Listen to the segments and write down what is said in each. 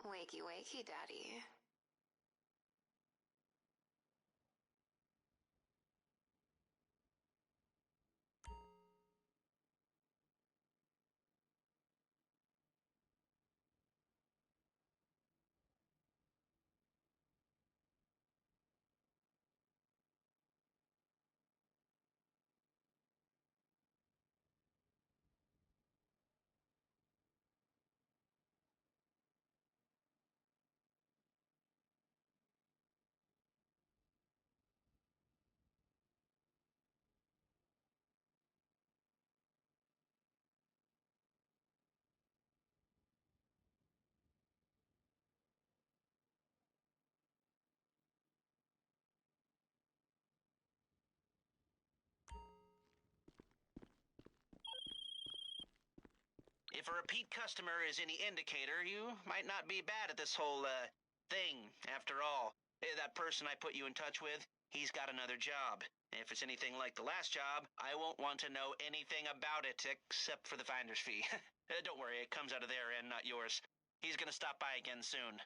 Wakey, wakey, Daddy. If a repeat customer is any indicator, you might not be bad at this whole, thing, after all. That person I put you in touch with, he's got another job. If it's anything like the last job, I won't want to know anything about it except for the finder's fee. Don't worry, it comes out of their end, not yours. He's gonna stop by again soon.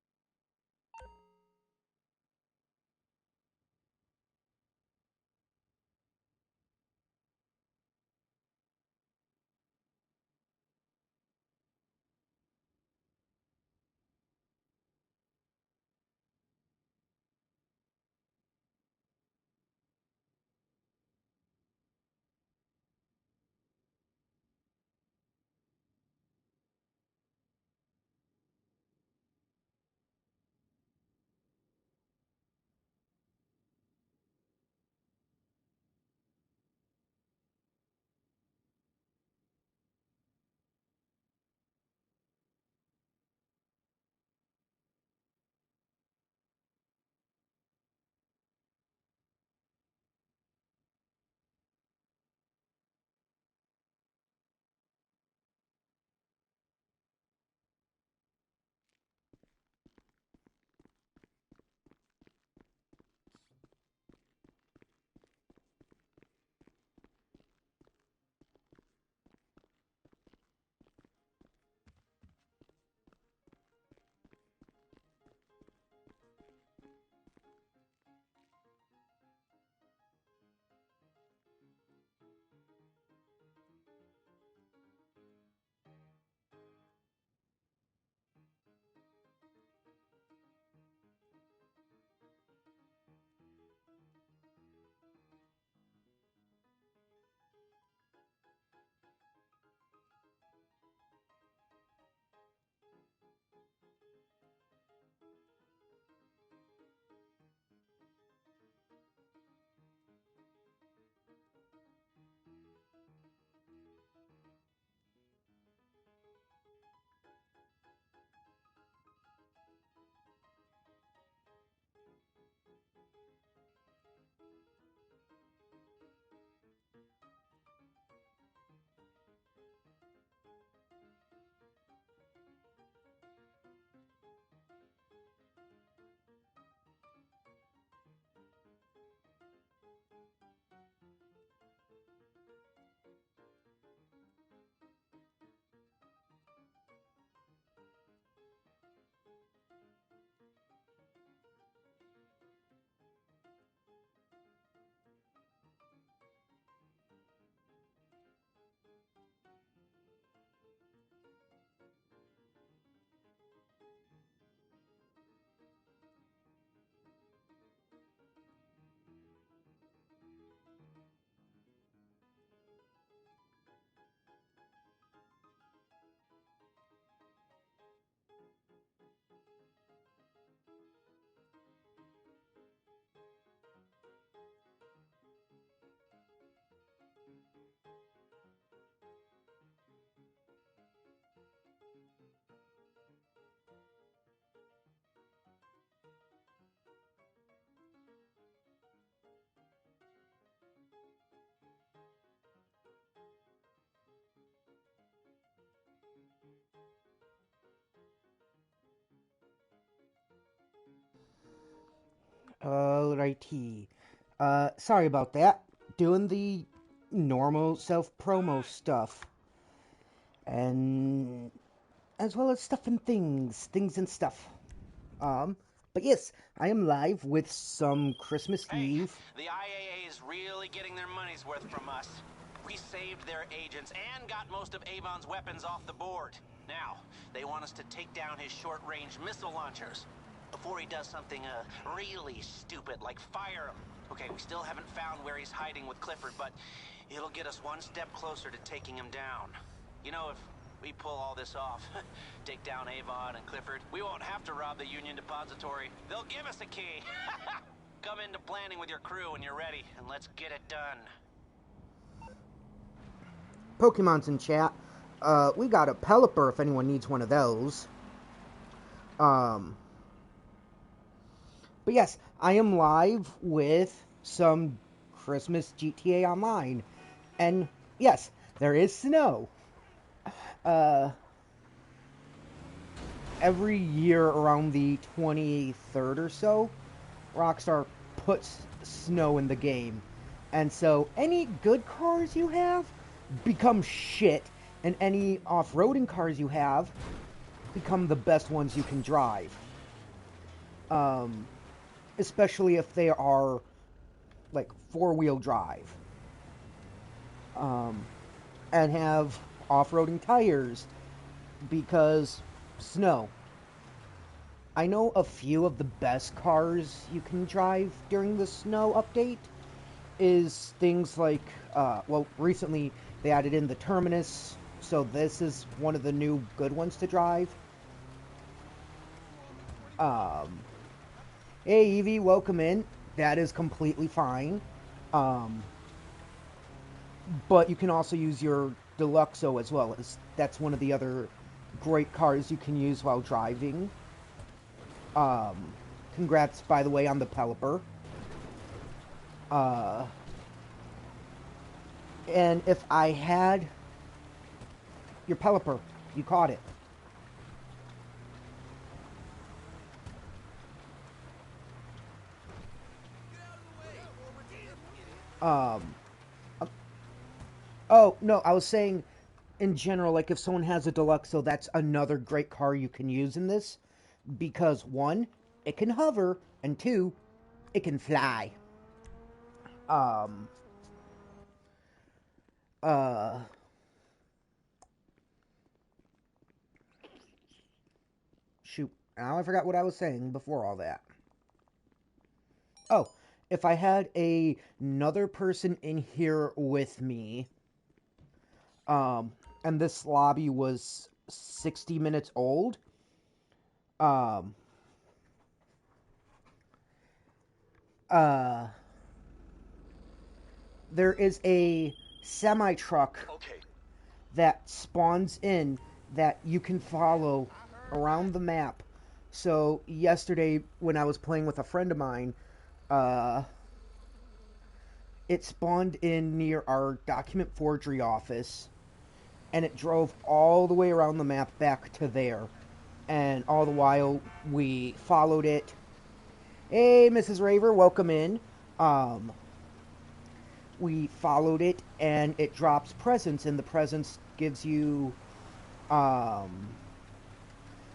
Alrighty. Sorry about that. Doing the normal self promo stuff. And as well as stuff and things and stuff. But yes, I am live with some Christmas Eve. The IAA is really getting their money's worth from us. We saved their agents and got most of Avon's weapons off the board. Now, they want us to take down his short-range missile launchers before he does something really stupid, like fire him. Okay, we still haven't found where he's hiding with Clifford, but it'll get us one step closer to taking him down. You know, if we pull all this off, take down Avon and Clifford, we won't have to rob the Union Depository. They'll give us a key. Come into planning with your crew when you're ready, and let's get it done. Pokemon's in chat. We got a Pelipper if anyone needs one of those. But yes, I am live with some Christmas GTA Online. And yes, there is snow. Every year around the 23rd or so, Rockstar puts snow in the game. And so any good cars you have become shit, and any off-roading cars you have become the best ones you can drive. Especially if they are like four-wheel drive. And have off-roading tires because snow. I know a few of the best cars you can drive during the snow update is things like, well, recently they added in the Terminus, so this is one of the new good ones to drive. Hey Evie, welcome in. That is completely fine. But you can also use your Deluxo as well. That's one of the other great cars you can use while driving. Congrats, by the way, on the Pelipper. And if I had your Pelipper, you caught it. Oh, no, I was saying, in general, like, if someone has a Deluxo, that's another great car you can use in this. Because, one, it can hover, and two, it can fly. Shoot, now I forgot what I was saying before all that. Oh, if I had another person in here with me, and this lobby was 60 minutes old, there is a semi-truck that spawns in that you can follow around the map. So yesterday when I was playing with a friend of mine, it spawned in near our document forgery office, and it drove all the way around the map back to there. And all the while, we followed it. Hey, Mrs. Raver, welcome in. We followed it, and it drops presents, and the presents gives you,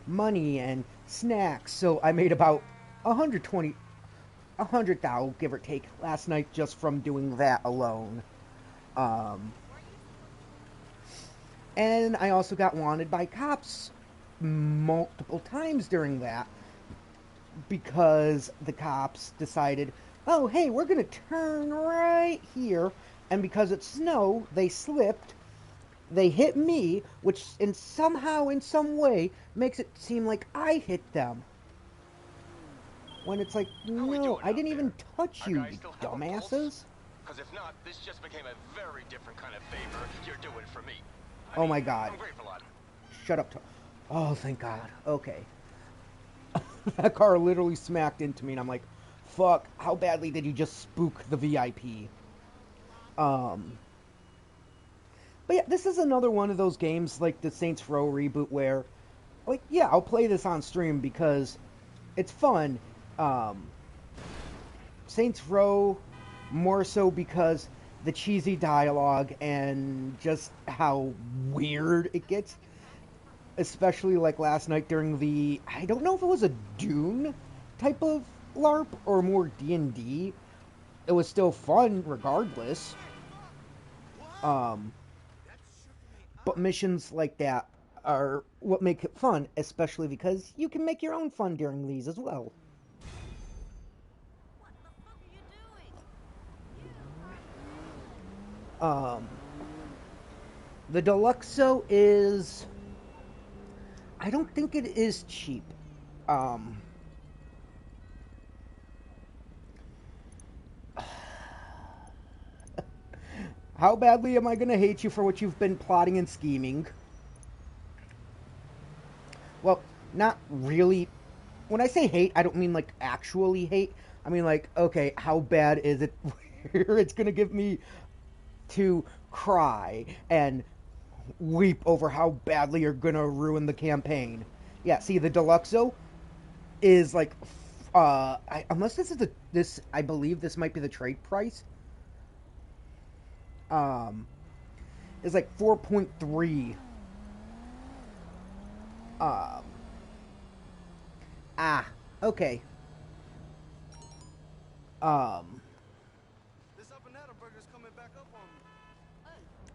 money and snacks. So I made about 100,000, give or take, last night just from doing that alone. And I also got wanted by cops multiple times during that because the cops decided, oh, hey, we're going to turn right here. And because it's snow, they slipped. They hit me, which somehow, in some way, makes it seem like I hit them. When it's like, no, I didn't even touch you, you dumbasses. Because if not, this just became a very different kind of favor you're doing for me. Oh my god. I'm grateful, Adam. Shut up. Oh, thank god. Okay. That car literally smacked into me, and I'm like, fuck, how badly did you just spook the VIP? But yeah, this is another one of those games like the Saints Row reboot where, like, yeah, I'll play this on stream because it's fun. Saints Row, more so because the cheesy dialogue and just how weird it gets. especially like last night during the, I don't know if it was a Dune type of LARP or more D&D. It was still fun regardless. But missions like that are what make it fun, especially because you can make your own fun during these as well. The Deluxo is, I don't think it is cheap. How badly am I going to hate you for what you've been plotting and scheming? Well, not really. When I say hate, I don't mean like actually hate. I mean like, okay, how bad is it where it's going to give me to cry and weep over how badly you're going to ruin the campaign? Yeah, see, the Deluxo is like, unless this is I believe this might be the trade price. Is like 4.3. Okay. This Up and Atom burger's coming back up on me.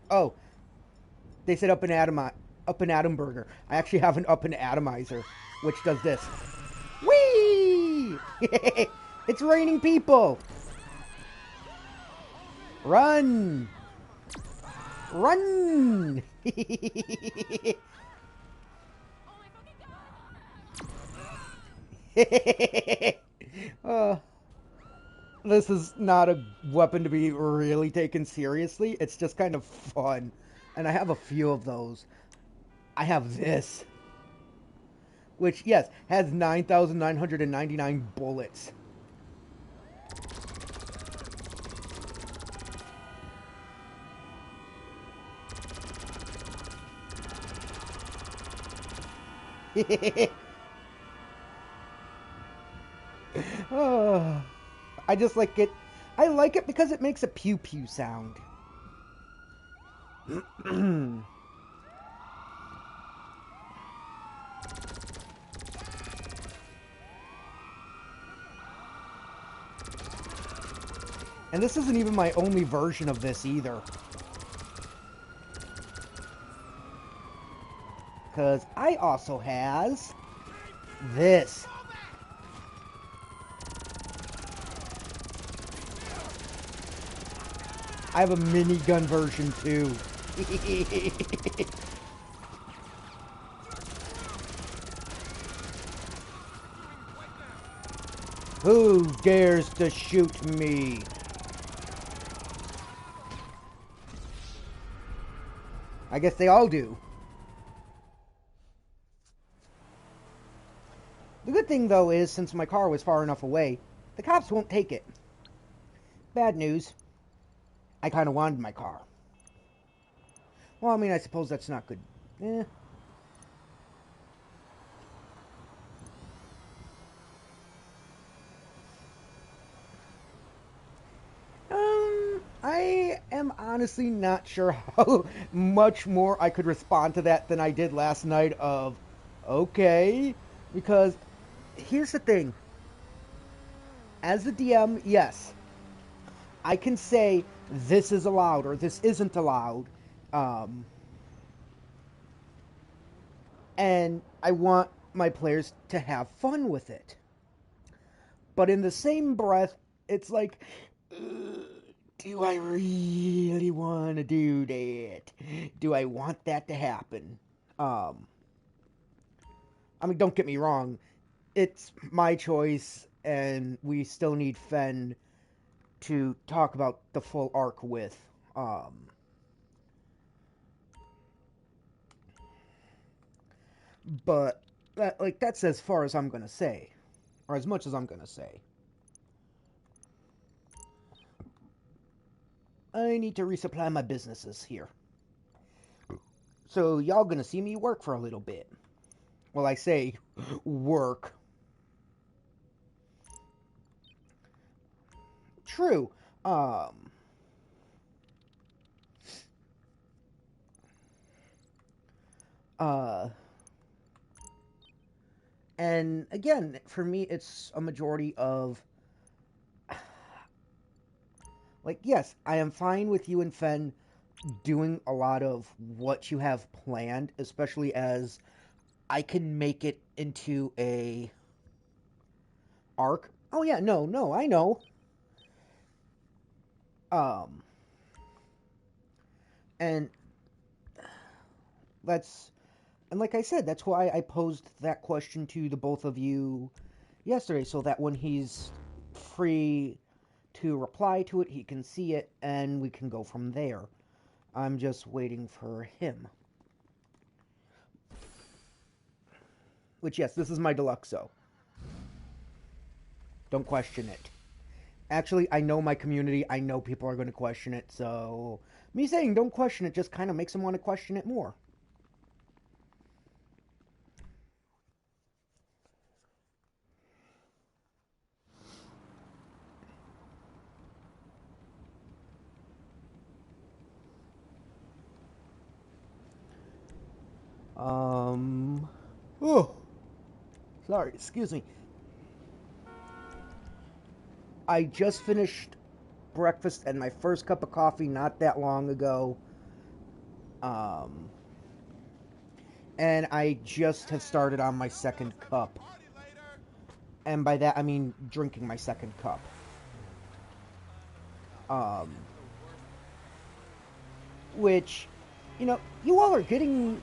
Oh, they said Up and Atom burger. I actually have an Up and Atomizer, which does this. Whee! It's raining people. Run! Run! This is not a weapon to be really taken seriously. It's just kind of fun. And I have a few of those. I have this. Which, yes, has 9,999 bullets. Oh, I just like it. I like it because it makes a pew pew sound. And this isn't even my only version of this either. Because I also has this. I have a minigun version too. Who dares to shoot me? I guess they all do. The good thing, though, is since my car was far enough away, the cops won't take it. Bad news. I kind of wanted my car. Well, I mean, I suppose that's not good. Eh. I am honestly not sure how much more I could respond to that than I did last night of, okay, because here's the thing. As the DM, yes, I can say this is allowed or this isn't allowed, and I want my players to have fun with it. But in the same breath, it's like, do I really want to do that? Do I want that to happen? I mean, don't get me wrong. It's my choice, and we still need Fen to talk about the full arc with. But that's as far as I'm gonna say, or as much as I'm gonna say. I need to resupply my businesses here. So y'all gonna see me work for a little bit. Well, I say work. True. And again, for me, it's a majority of, like, yes, I am fine with you and Fen doing a lot of what you have planned, especially as I can make it into a arc. Oh yeah, no, I know. Um, and that's and like I said, that's why I posed that question to the both of you yesterday, so that when he's free to reply to it, he can see it, and we can go from there. I'm just waiting for him. Which, yes, this is my Deluxo. Don't question it. Actually, I know my community. I know people are going to question it, so me saying don't question it just kind of makes them want to question it more. Oh, sorry, excuse me. I just finished breakfast and my first cup of coffee not that long ago. And I just have started on my second cup. And by that, I mean drinking my second cup. Which, you all are getting...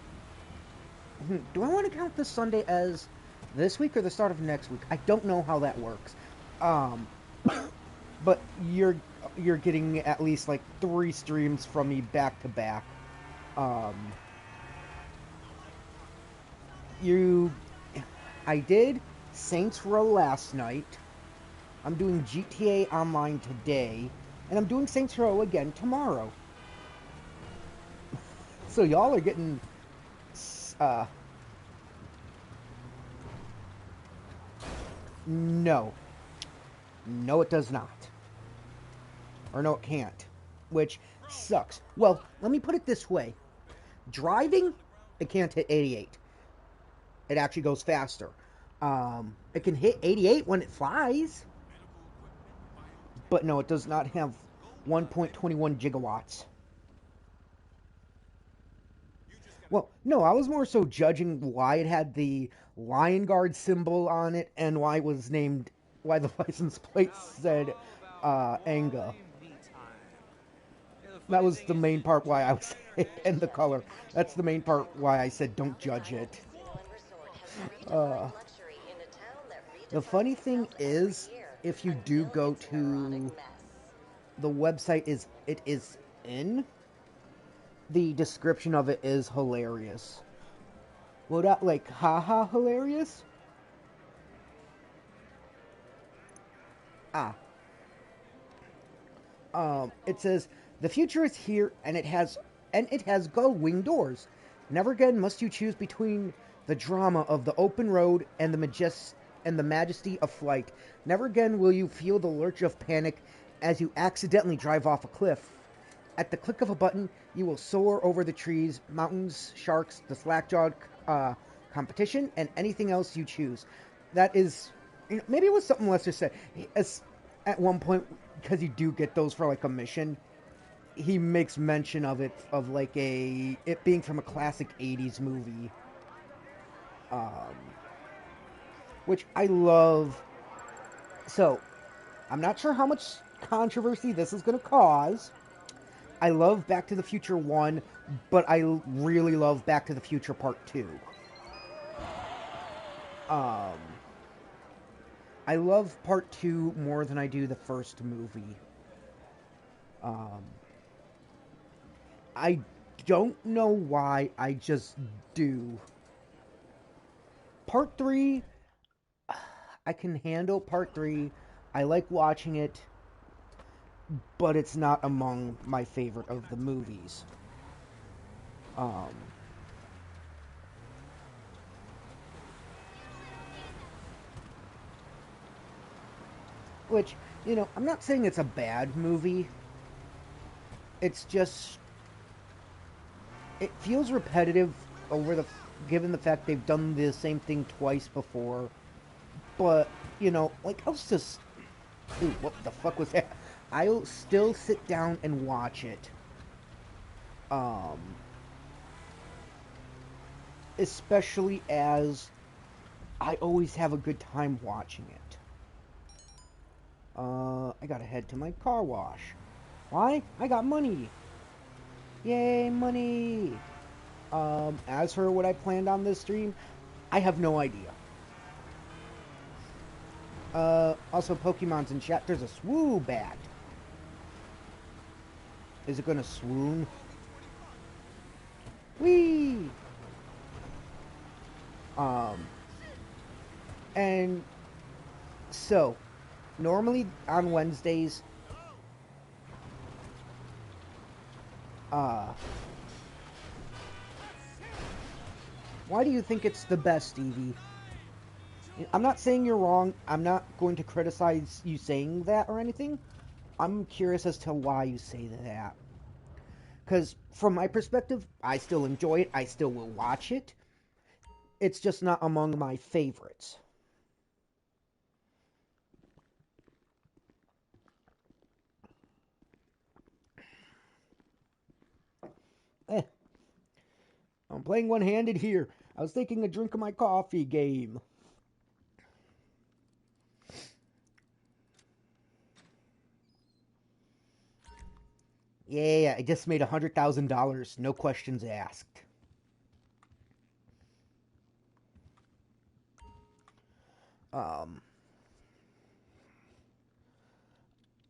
Do I want to count this Sunday as this week or the start of next week? I don't know how that works. But you're getting at least like 3 streams from me back to back. I did Saints Row last night. I'm doing GTA Online today, and I'm doing Saints Row again tomorrow. So y'all are getting no, it does not, or no, it can't, which sucks. Well, let me put it this way: driving, it can't hit 88. It actually goes faster. It can hit 88 when it flies, but no, it does not have 1.21 gigawatts. Well, no, I was more so judging why it had the Lion Guard symbol on it and why the license plate said Anga. That was the main part why I was, and the color. That's the main part why I said don't judge it. The funny thing is, if you do go to the website, it is in, the description of it is hilarious. Well, that, like, haha hilarious? It says, the future is here, and it has gull-wing doors. Never again must you choose between the drama of the open road and the majesty of flight. Never again will you feel the lurch of panic as you accidentally drive off a cliff. At the click of a button, you will soar over the trees, mountains, sharks, the slack-jawed competition, and anything else you choose. That is, maybe it was something Lester said. At one point, because you do get those for like a mission, he makes mention of it, of like it being from a classic 80s movie. Which I love. So, I'm not sure how much controversy this is going to cause. I love Back to the Future 1, but I really love Back to the Future Part 2. I love Part 2 more than I do the first movie. I don't know why, I just do. Part 3, I can handle Part 3. I like watching it, but it's not among my favorite of the movies. Which, I'm not saying it's a bad movie. It's just, it feels repetitive over given the fact they've done the same thing twice before. But, you know, like, I'll just... Ooh, what the fuck was that? I'll still sit down and watch it. Especially as I always have a good time watching it. I gotta head to my car wash. Why? I got money. Yay, money. As for what I planned on this stream, I have no idea. Also Pokemon's in chat. There's a Swoobat. Is it gonna swoon? Whee! And so, normally on Wednesdays, why do you think it's the best, Stevie? I'm not saying you're wrong. I'm not going to criticize you saying that or anything. I'm curious as to why you say that. Because from my perspective, I still enjoy it. I still will watch it. It's just not among my favorites. I'm playing one-handed here. I was taking a drink of my coffee game. Yeah, I just made $100,000. No questions asked.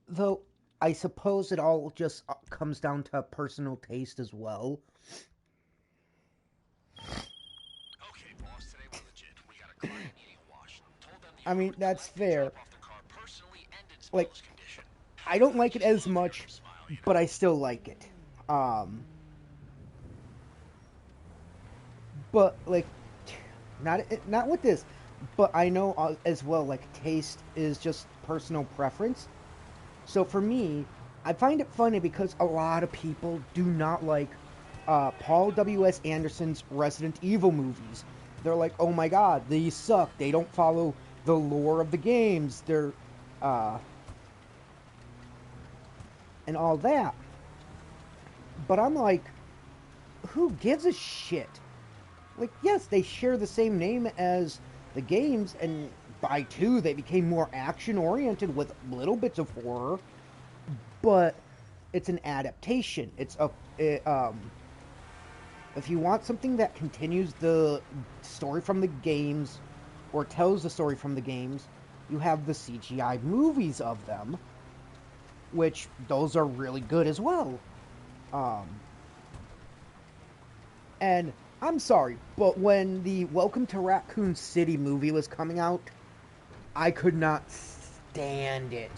Though, I suppose it all just comes down to personal taste as well. Okay, boss, today we're legit. We got a client needing a wash. Told them I mean, that's fair. drop off the car personally and its Like, post condition. I don't like it as much, but I still like it. But, like, not with this, but I know as well, like, taste is just personal preference. So for me, I find it funny because a lot of people do not like Paul W.S. Anderson's Resident Evil movies. They're like, oh my god, these suck. They don't follow the lore of the games. They're, and all that. But I'm like, who gives a shit? Like, yes, they share the same name as the games, and by 2, they became more action-oriented with little bits of horror, but it's an adaptation. If you want something that continues the story from the games, or tells the story from the games, you have the CGI movies of them, which those are really good as well. And I'm sorry, but when the Welcome to Raccoon City movie was coming out, I could not stand it.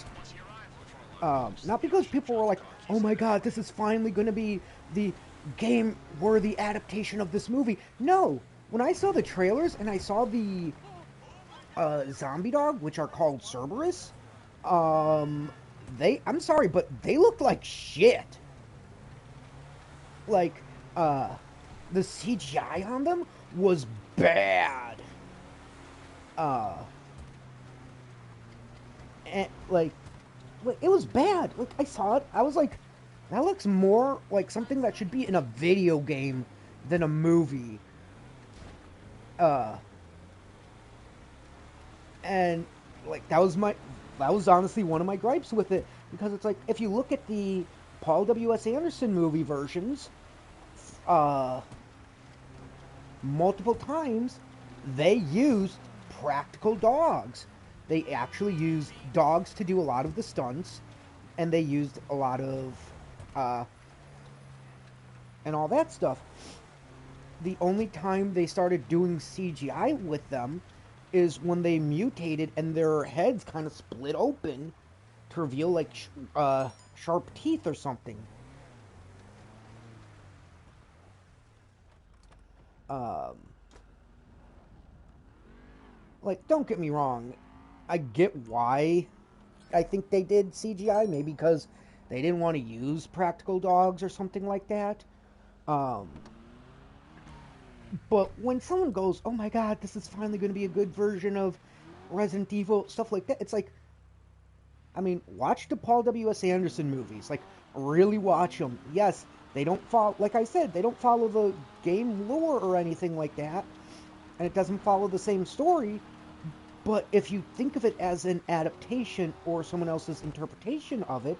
Not because people were like, oh my god, this is finally going to be the game-worthy adaptation of this movie. No! When I saw the trailers and I saw the zombie dog, which are called Cerberus, I'm sorry, but they looked like shit. Like, the CGI on them was bad. And, like, it was bad. Like, I saw it, I was like, that looks more like something that should be in a video game than a movie. And, like, that was honestly one of my gripes with it, because it's like, if you look at the Paul W.S. Anderson movie versions, multiple times, they used practical dogs. They actually used dogs to do a lot of the stunts, and they used a lot of, and all that stuff. The only time they started doing CGI with them is when they mutated and their heads kind of split open to reveal, like, sharp teeth or something. Like, don't get me wrong, I get why I think they did CGI, maybe because they didn't want to use practical dogs or something like that. But when someone goes, "Oh my God, this is finally going to be a good version of Resident Evil," stuff like that, it's like, I mean, watch the Paul W.S. Anderson movies. Like, really watch them. Yes, they don't follow, like I said, they don't follow the game lore or anything like that, and it doesn't follow the same story. But if you think of it as an adaptation or someone else's interpretation of it,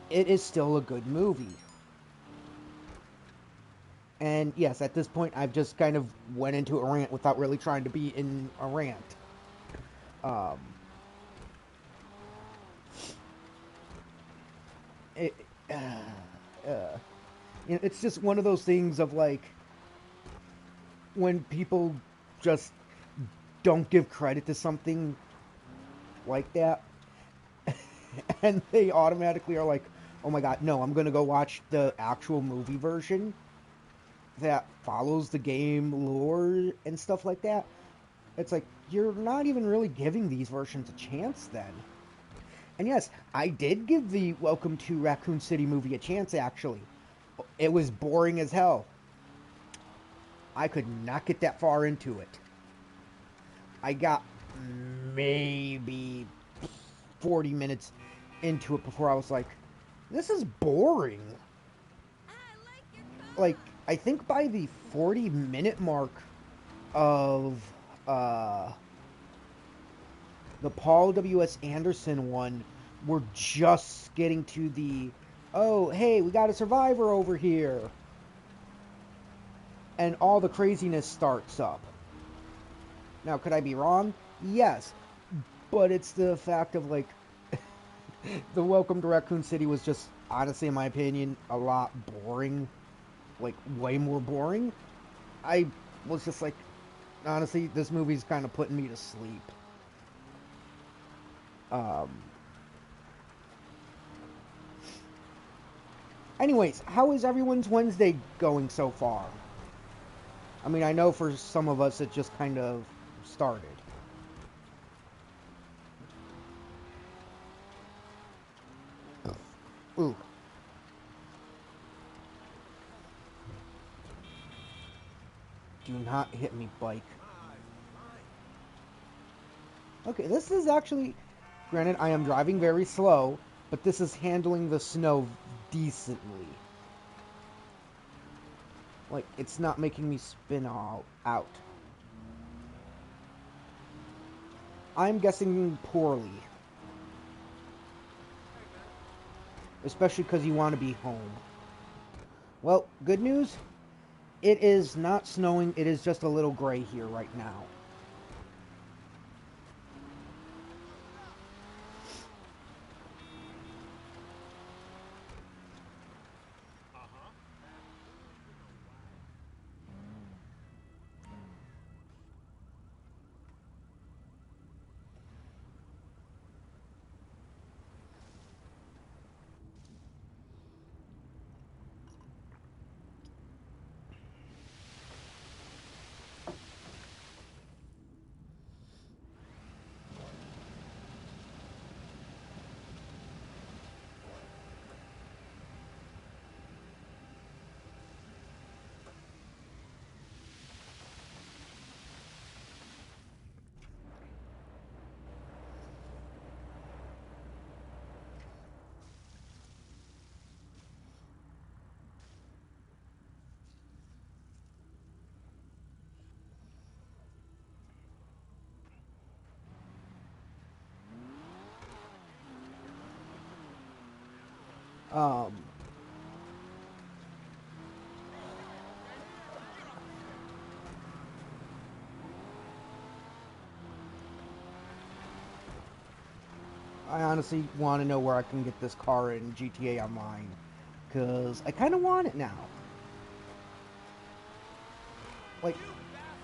it is still a good movie. And yes, at this point, I've just kind of went into a rant without really trying to be in a rant. Um, it, it's just one of those things of like when people just don't give credit to something like that, and they automatically are like, "Oh my God, no! I'm gonna go watch the actual movie version that follows the game lore and stuff like that." It's like, you're not even really giving these versions a chance then. And yes, I did give the Welcome to Raccoon City movie a chance, actually. It was boring as hell. I could not get that far into it. I got maybe 40 minutes into it before I was like, this is boring. Like, I think by the 40-minute mark of the Paul W.S. Anderson one, we're just getting to the, oh, hey, we got a survivor over here. And all the craziness starts up. Now, could I be wrong? Yes. But it's the fact of, like, the Welcome to Raccoon City was just, honestly, in my opinion, a lot boring. Like, way more boring. I was just like, honestly, this movie's kind of putting me to sleep. Anyways, how is everyone's Wednesday going so far? I mean, I know for some of us it just kind of started. Ooh. Do not hit me, bike. Okay, this is actually... Granted, I am driving very slow, but this is handling the snow decently. Like, it's not making me spin all out. I'm guessing poorly. Especially because you want to be home. Well, good news. It is not snowing. It is just a little gray here right now. Um... I honestly want to know where I can get this car in GTA Online. Because I kind of want it now. Like,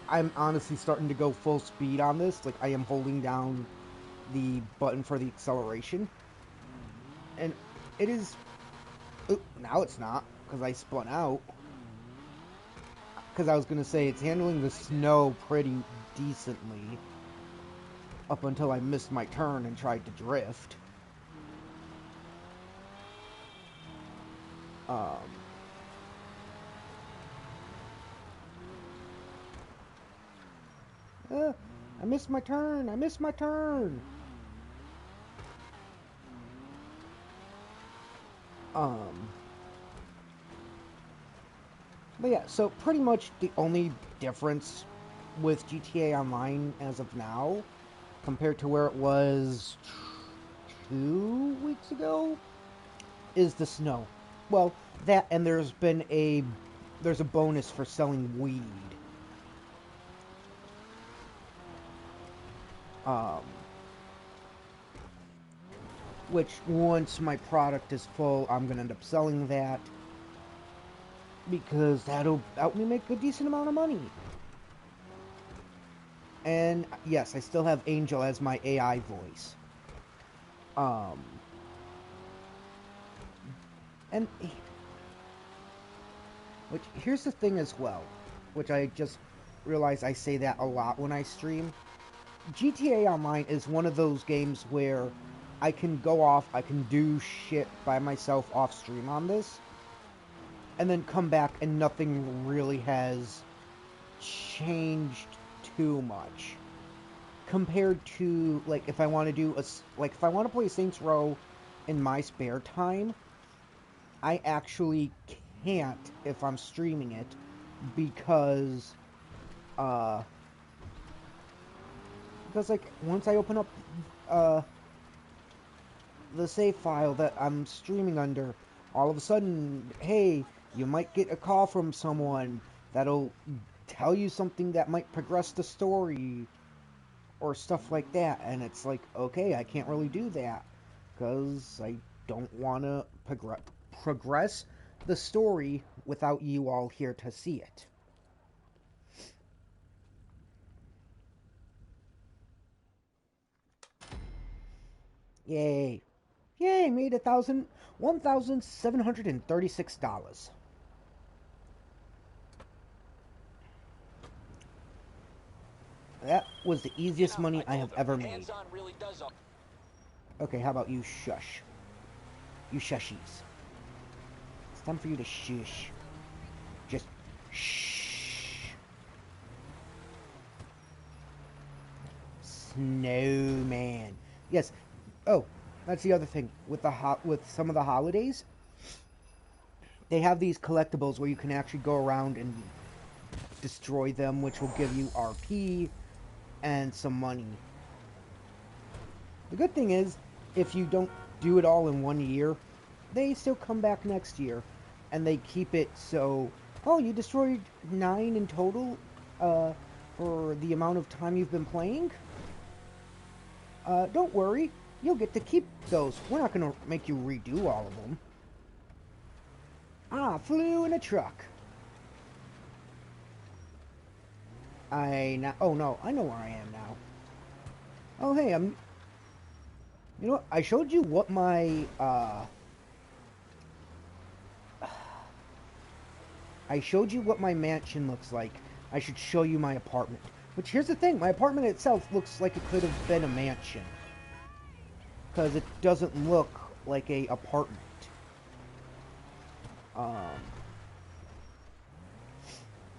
I'm honestly starting to go full speed on this. Like, I am holding down the button for the acceleration. And it is... Oop, now it's not, because I spun out. Because I was going to say, it's handling the snow pretty decently. Up until I missed my turn and tried to drift. I missed my turn. I missed my turn. But yeah, so pretty much the only difference with GTA Online as of now, compared to where it was 2 weeks ago, is the snow. Well, that and there's a bonus for selling weed. Which once my product is full, I'm gonna end up selling that because that'll help me make a decent amount of money. And yes, I still have Angel as my AI voice. And which here's the thing as well, which I just realized I say that a lot when I stream. GTA Online is one of those games where I can go off, I can do shit by myself off stream on this, and then come back and nothing really has changed too much. Compared to, like, if I want to do if I want to play Saints Row in my spare time, I actually can't if I'm streaming it because like once I open up the save file that I'm streaming under, all of a sudden, hey, you might get a call from someone that'll tell you something that might progress the story or stuff like that, and it's like, okay, I can't really do that because I don't want to progress the story without you all here to see it. Yay. Yay, made $1,736. That was the easiest money I have ever made. Okay, how about you shush? You shushies. It's time for you to shush. Just shh. Snowman. Yes. Oh, that's the other thing with with some of the holidays. They have these collectibles where you can actually go around and destroy them, which will give you RP and some money. The good thing is, if you don't do it all in 1 year, they still come back next year, and they keep it so, oh, you destroyed 9 in total for the amount of time you've been playing? Don't worry, you'll get to keep those. We're not going to make you redo all of them. Ah, flew in a truck. Oh no, I know where I am now. Oh hey, you know what? I showed you what my mansion looks like. I should show you my apartment. Which, here's the thing, my apartment itself looks like it could have been a mansion. Because it doesn't look like a apartment.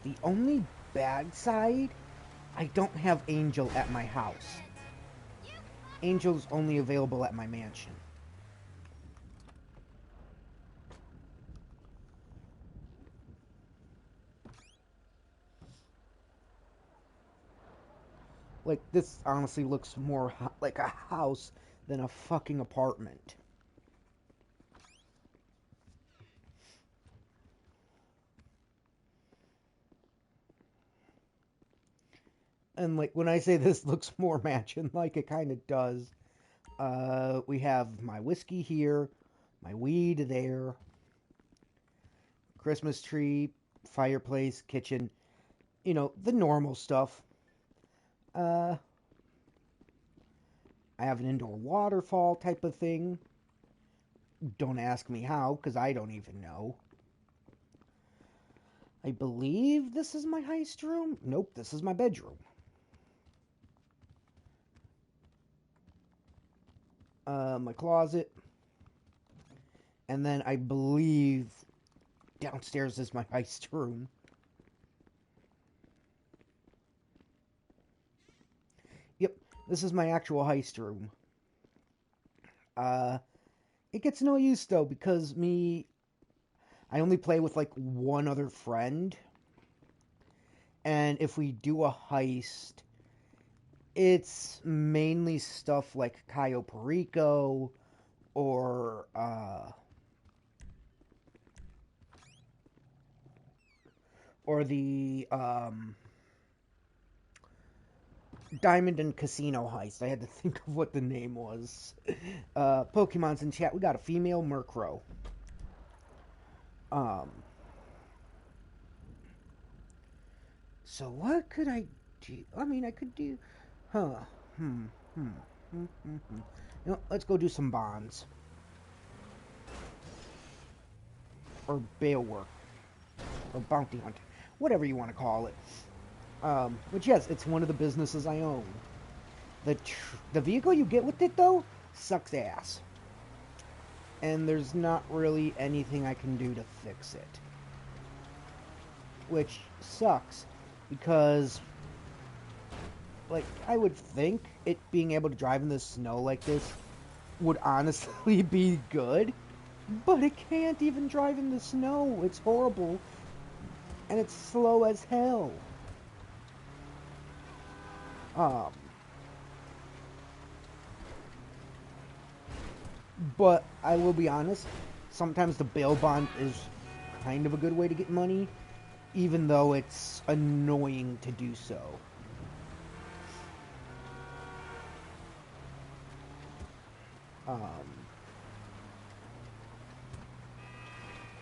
The only bad side, I don't have Angel at my house. Angel's only available at my mansion. Like, this honestly looks more like a house than a fucking apartment. And, like, when I say this looks more mansion-like, it kind of does. We have my whiskey here, my weed there, Christmas tree, fireplace, kitchen, you know, the normal stuff. I have an indoor waterfall type of thing. Don't ask me how, because I don't even know. I believe this is my heist room. Nope, this is my bedroom. My closet. And then I believe downstairs is my heist room. This is my actual heist room. It gets no use though because I only play with like one other friend, and if we do a heist, it's mainly stuff like Cayo Perico or the Diamond and Casino heist. I had to think of what the name was. Pokemon's in chat. We got a female Murkrow. So what could I do? I mean, I could do, huh? You know, let's go do some bonds or bail work or bounty hunt, whatever you want to call it. Which yes, it's one of the businesses I own. The vehicle you get with it though sucks ass, and there's not really anything I can do to fix it, which sucks because, like, I would think it being able to drive in the snow like this would honestly be good, but it can't even drive in the snow. It's horrible, and it's slow as hell. But I will be honest, sometimes the bail bond is kind of a good way to get money, even though it's annoying to do so.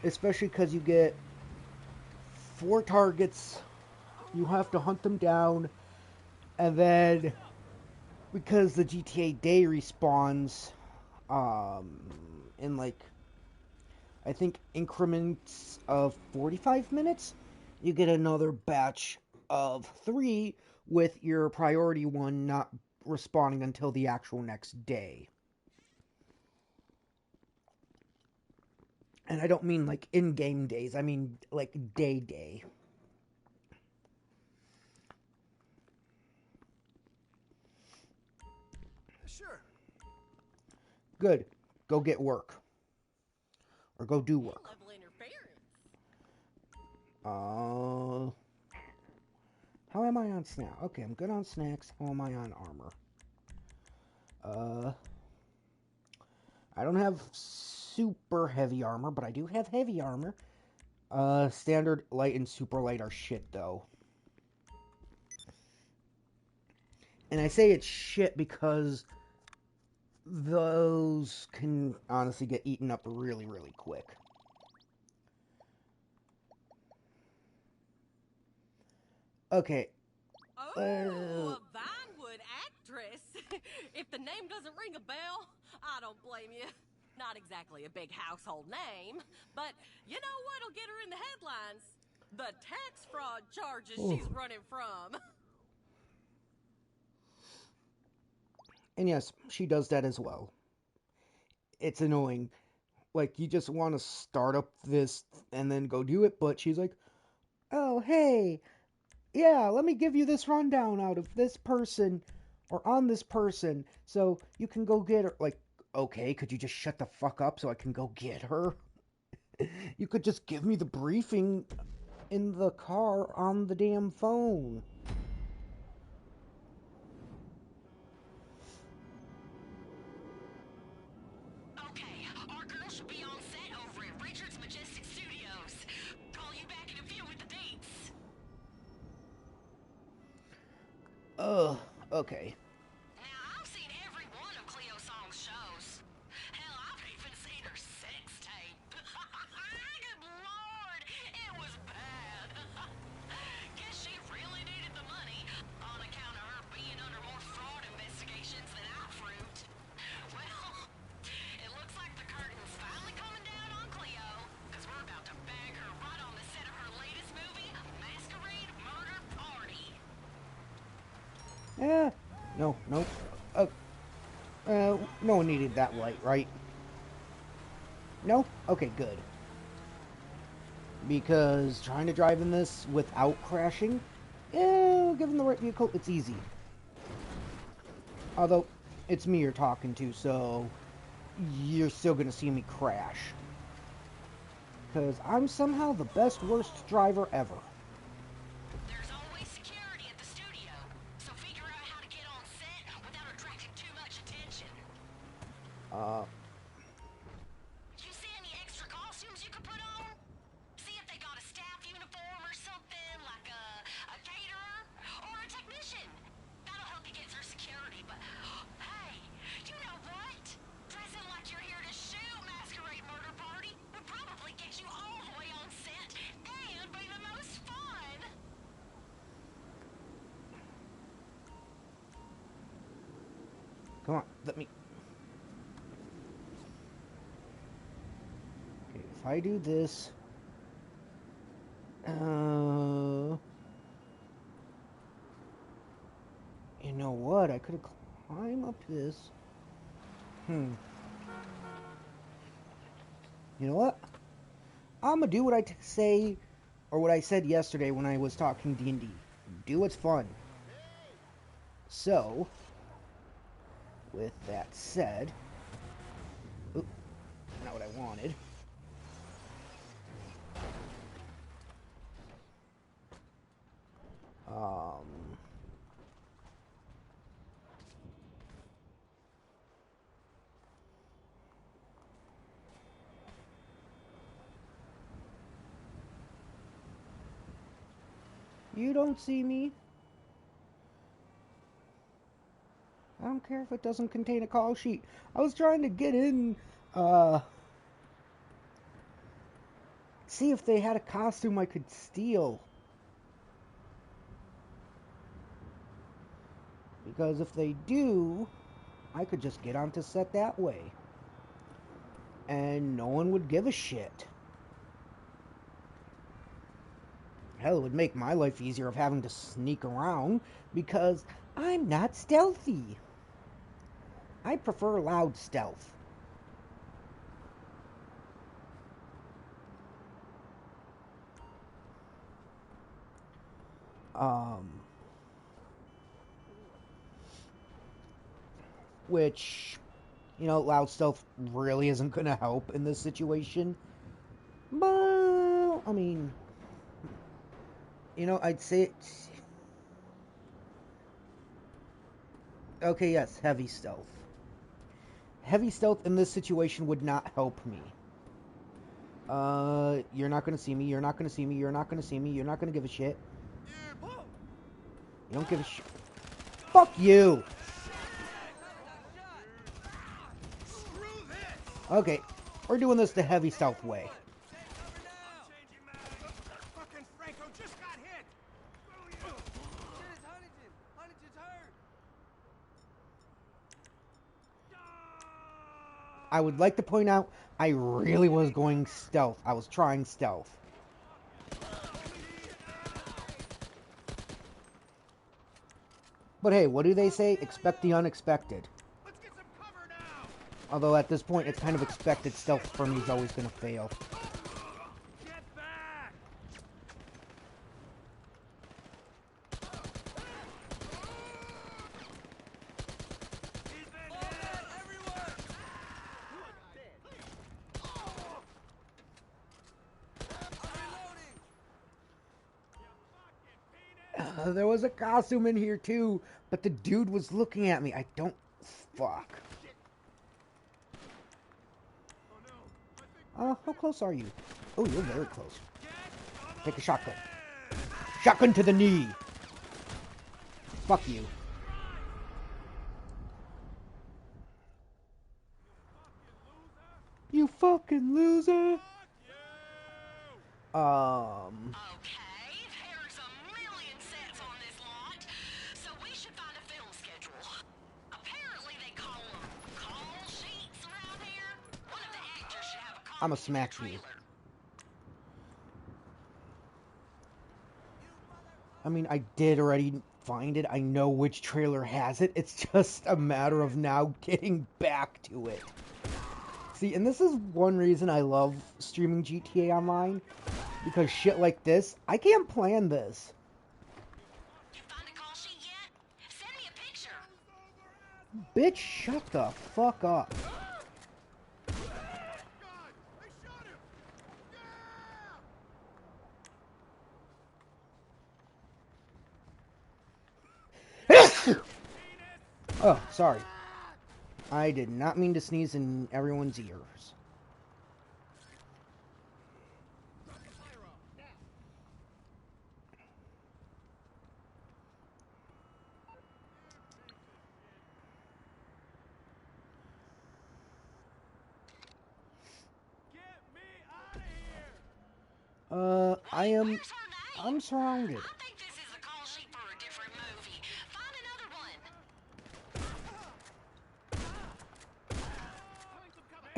Especially because you get 4 targets, you have to hunt them down, and then because the GTA day respawns in like, I think increments of 45 minutes, you get another batch of 3 with your priority one not respawning until the actual next day. And I don't mean like in-game days, I mean like day. Sure. Good. Go get work. Or go do work. Level interference. How am I on snack? Okay, I'm good on snacks. How am I on armor? I don't have super heavy armor, but I do have heavy armor. Standard, light, and super light are shit, though. And I say it's shit because those can honestly get eaten up really, really quick. Okay. Oh, a Vinewood actress. If the name doesn't ring a bell, I don't blame you. Not exactly a big household name, but you know what'll get her in the headlines? The tax fraud charges she's running from. And yes, she does that as well. It's annoying. Like, you just want to start up this and then go do it, but she's like, oh, hey, yeah, let me give you this rundown out of this person or on this person so you can go get her. Like, okay, could you just shut the fuck up so I can go get her? You could just give me the briefing in the car on the damn phone. Okay, our girl should be on set over at Richard's Majestic Studios. Call you back in a few with the dates. Okay. Now, I've seen every one of Cleo Song's shows. Hell, I've even seen her sex tape. Good Lord, it was bad. Guess she really needed the money on account of her being under more fraud investigations than I proved. Well, it looks like the curtain's finally coming down on Cleo, because we're about to bag her right on the set of her latest movie, Masquerade Murder Party. Yeah. No. No one needed that light, right? No? Okay, good. Because trying to drive in this without crashing, given the right vehicle, it's easy. Although, it's me you're talking to, so you're still gonna see me crash. Because I'm somehow the best worst driver ever. There's always security at the studio, so figure out how to get on set without attracting too much attention. You see any extra costumes you could put on? See if they got a staff uniform or something, like a caterer or a technician. That'll help you get through security, but hey, you know what? Dressing like you're here to shoot Masquerade Murder Party would probably get you all the way on set and be the most fun. Come on, let me... Okay, if I do this... You know what? I could have climbed up this. You know what? I'm gonna do what I say, or what I said yesterday when I was talking D&D. Do what's fun. So, with that said... Oop, not what I wanted. You don't see me. I don't care if it doesn't contain a call sheet. I was trying to get in, see if they had a costume I could steal. Because if they do, I could just get onto set that way. And no one would give a shit. Hell, it would make my life easier of having to sneak around, because I'm not stealthy. I prefer loud stealth. Which, you know, loud stealth really isn't going to help in this situation. But, I mean, you know, I'd say it's... Okay, yes, heavy stealth. Heavy stealth in this situation would not help me. You're not gonna see me, you're not gonna see me, you're not gonna see me, you're not gonna give a shit. You don't give a shit. Fuck you! Okay, we're doing this the heavy stealth way. I would like to point out, I really was going stealth. I was trying stealth. But hey, what do they say? Expect the unexpected. Although at this point, it's kind of expected stealth for me is always going to fail. There was a costume in here too, but the dude was looking at me. I don't... Fuck. How close are you? Oh, you're very close. Take a shotgun. Shotgun to the knee! Fuck you. You fucking loser! Okay, there's a million sets on this lot, so we should find a film schedule. Apparently they call them call sheets around here. One of the actors should have a copy I'ma of the smack you. trailer. I mean, I did already find it. I know which trailer has it. It's just a matter of now getting back to it. See, and this is one reason I love streaming GTA Online. Because shit like this, I can't plan this. You find a call sheet yet? Send me a picture. Bitch, shut the fuck up. God! They shot him! Oh, sorry. I did not mean to sneeze in everyone's ears. Get me out of here! Where's her name? I'm surrounded. I think this is a call sheet for a different movie. Find another one.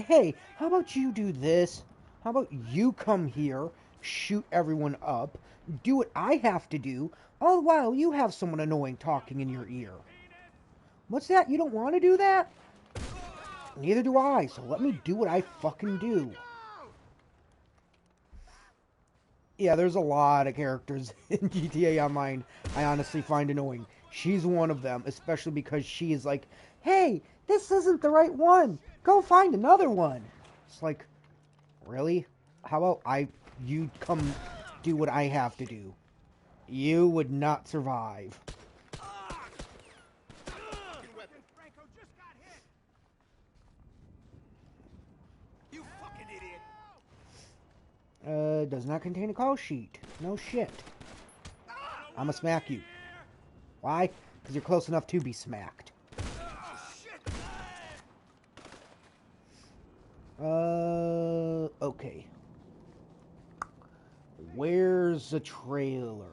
Hey, how about you do this? How about you come here, shoot everyone up, do what I have to do, all the while you have someone annoying talking in your ear. What's that? You don't want to do that? Neither do I, so let me do what I fucking do. Yeah, there's a lot of characters in GTA Online I honestly find annoying. She's one of them, especially because she is like, hey, this isn't the right one. Go find another one. It's like, really? How about you come do what I have to do? You would not survive. Franco just got hit! You fucking idiot! Does not contain a call sheet. No shit. I'ma smack you. Why? Because you're close enough to be smacked. Okay. Where's the trailer?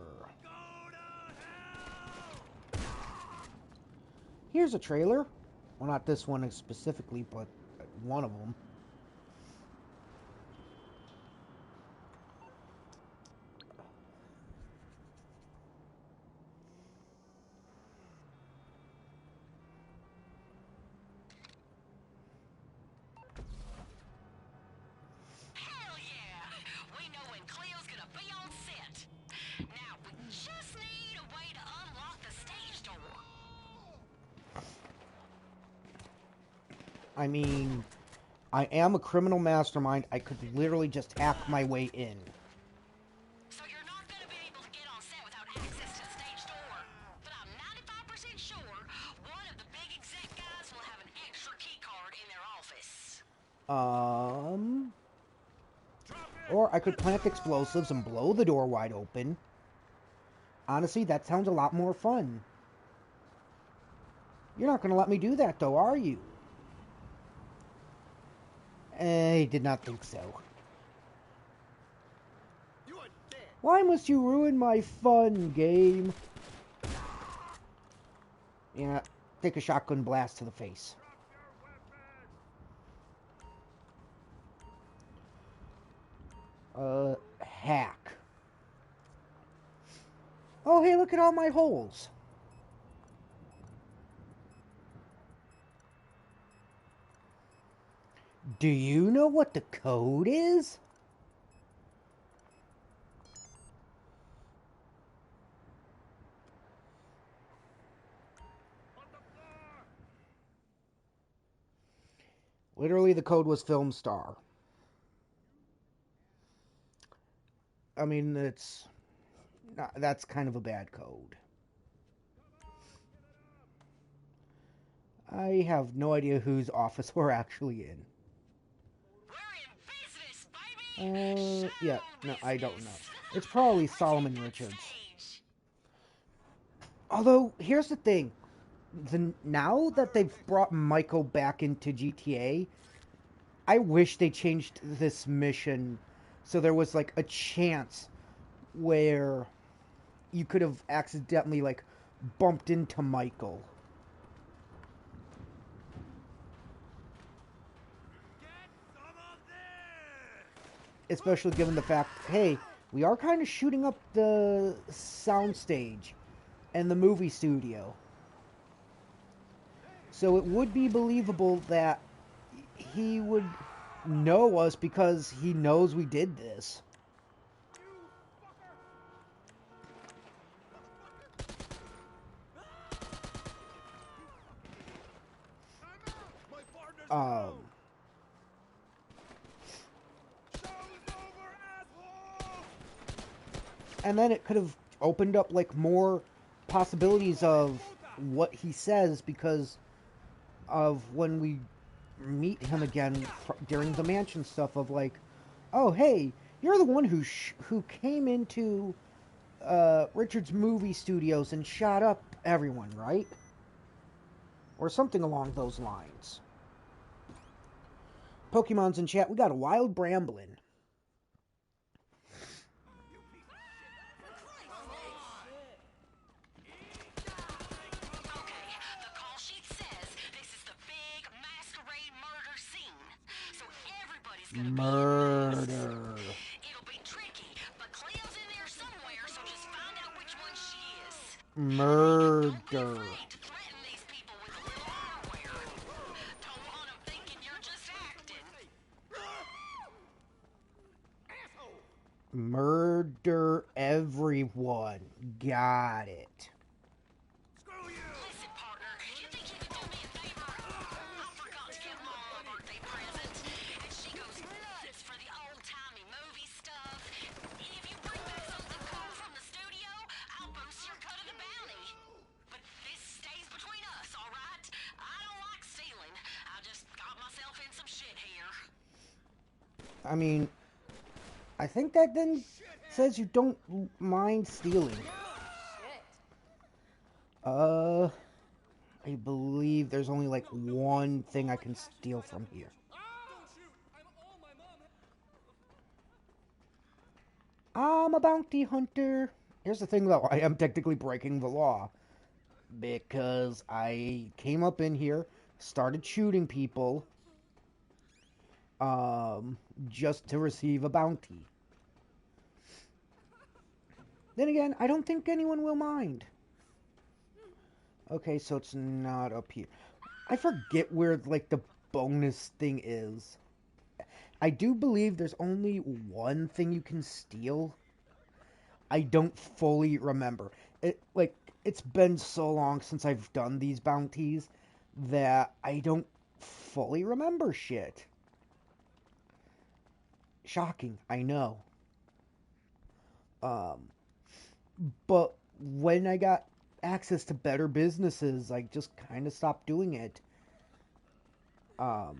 Here's a trailer. Well, not this one specifically, but one of them. Hell yeah! We know when Cleo's gonna be on set. Now we just need a way to unlock the stage door. I mean, I am a criminal mastermind. I could literally just hack my way in. So you're not gonna be able to get on set without access to the stage door. But I'm 95% sure one of the big exec guys will have an extra key card in their office. Or I could plant explosives and blow the door wide open. Honestly, that sounds a lot more fun. You're not going to let me do that, though, are you? I did not think so. You are dead! Why must you ruin my fun, game? Yeah, take a shotgun blast to the face. Hack. Oh, hey, look at all my holes. Do you know what the code is? Literally, the code was Film Star. I mean, that's kind of a bad code. I have no idea whose office we're actually in. We're in business, baby! Yeah, Show no, I don't know. business. It's probably Let's Solomon hit that Richards. stage. Although, here's the thing. Now that they've brought Michael back into GTA, I wish they changed this mission so there was, like, a chance where you could have accidentally, like, bumped into Michael. Especially given the fact, hey, we are kind of shooting up the soundstage and the movie studio. So it would be believable that he would know us because he knows we did this. Um, and then it could have opened up like more possibilities of what he says because of when we meet him again during the mansion stuff of like, oh hey, you're the one who came into Richard's movie studios and shot up everyone, right? Or something along those lines. Pokemon's in chat. We got a Wild Bramblin. Okay, the call sheet says this is the big masquerade murder scene. So everybody's gonna be Murder. It'll be tricky, but Cleo's in there somewhere, so just find out which one she is. Murder. Don't be afraid to threaten these people with a little hardware. Don't want them thinking you're just acting. Murder everyone. Got it. Listen, partner, you think you could do me a favor? I forgot to give Mom a birthday present, and she goes nuts for the old-timey movie stuff. If you bring back something cool from the studio, I'll boost your cut of the bounty. But this stays between us, all right? I don't like stealing. I just got myself in some shit here. I mean, I think that then says you don't mind stealing. I believe there's only like one thing I can steal from here. I'm a bounty hunter. Here's the thing though, I am technically breaking the law. Because I came up in here, started shooting people, just to receive a bounty. Then again, I don't think anyone will mind. Okay, so it's not up here. I forget where, like, the bonus thing is. I do believe there's only one thing you can steal. I don't fully remember. It's been so long since I've done these bounties that I don't fully remember shit. Shocking, I know. But when I got access to better businesses, I just kind of stopped doing it. But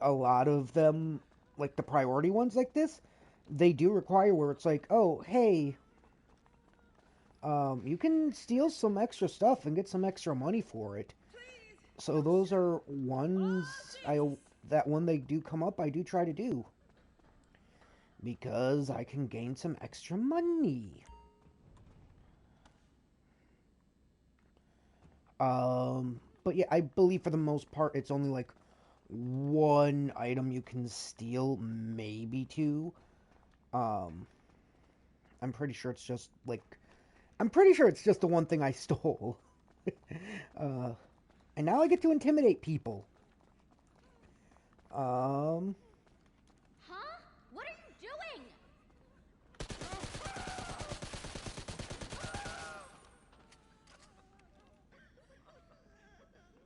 a lot of them, like the priority ones like this, they do require where it's like, oh, hey, you can steal some extra stuff and get some extra money for it. So those are ones that when they do come up, I do try to do. Because I can gain some extra money. But yeah, I believe for the most part, it's only like one item you can steal, maybe two. I'm pretty sure it's just like, I'm pretty sure it's just the one thing I stole. And now I get to intimidate people. Huh? What are you doing?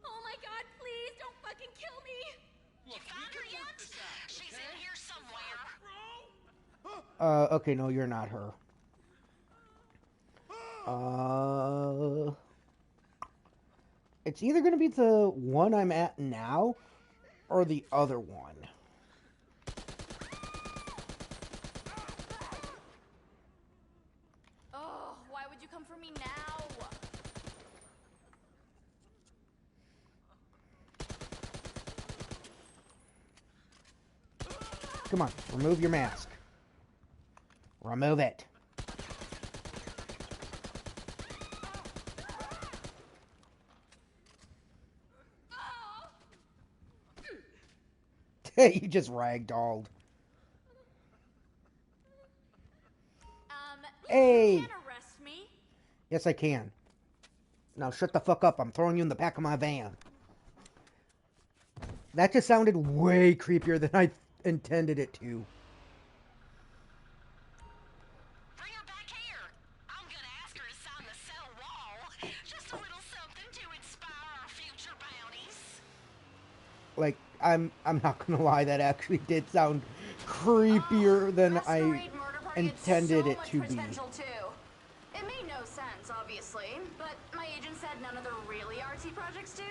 Oh my god, please don't fucking kill me! You found her yet? She's in here somewhere. Okay, no, you're not her. It's either gonna be the one I'm at now, or the other one. Oh, why would you come for me now? Come on, remove your mask. Remove it. You just ragdolled. Hey! You can't arrest me. Yes, I can. Now shut the fuck up. I'm throwing you in the back of my van. That just sounded way creepier than I intended it to. Bring her back here. I'm gonna ask her to sign the cell wall. Just a little Like, I'm not gonna lie, that actually did sound creepier than I Masquerade Murder Party is intended so it much to be. potential too. It made no sense, obviously, but my agent said none of the really artsy projects do.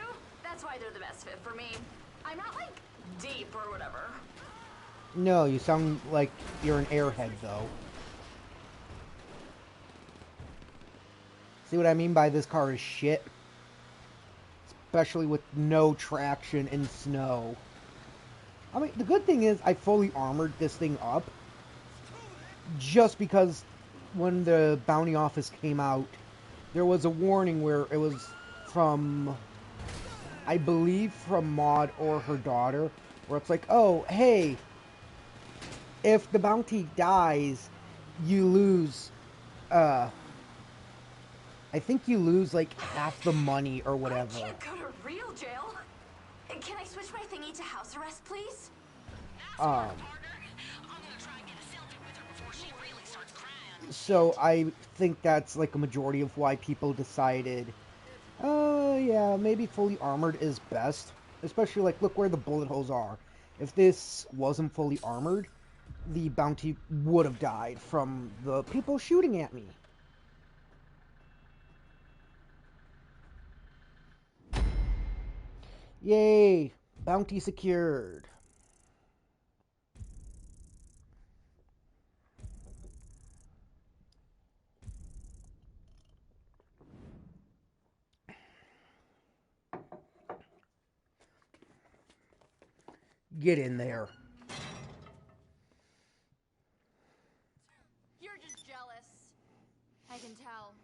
That's why they're the best fit for me. I'm not like deep or whatever. No, you sound like you're an airhead, though. See what I mean by this car is shit? Especially with no traction in snow. I mean, the good thing is I fully armored this thing up. Just because when the bounty office came out, there was a warning where it was from, I believe, from Maud or her daughter, where it's like, oh, hey, if the bounty dies, you lose, I think you lose, like, half the money or whatever. I can't go to real jail. Can I switch my thingy to house arrest, please? So I think that's, like, a majority of why people decided, yeah, maybe fully armored is best. Especially, like, look where the bullet holes are. If this wasn't fully armored, the bounty would have died from the people shooting at me. Yay! Bounty secured. Get in there. You're just jealous. I can tell.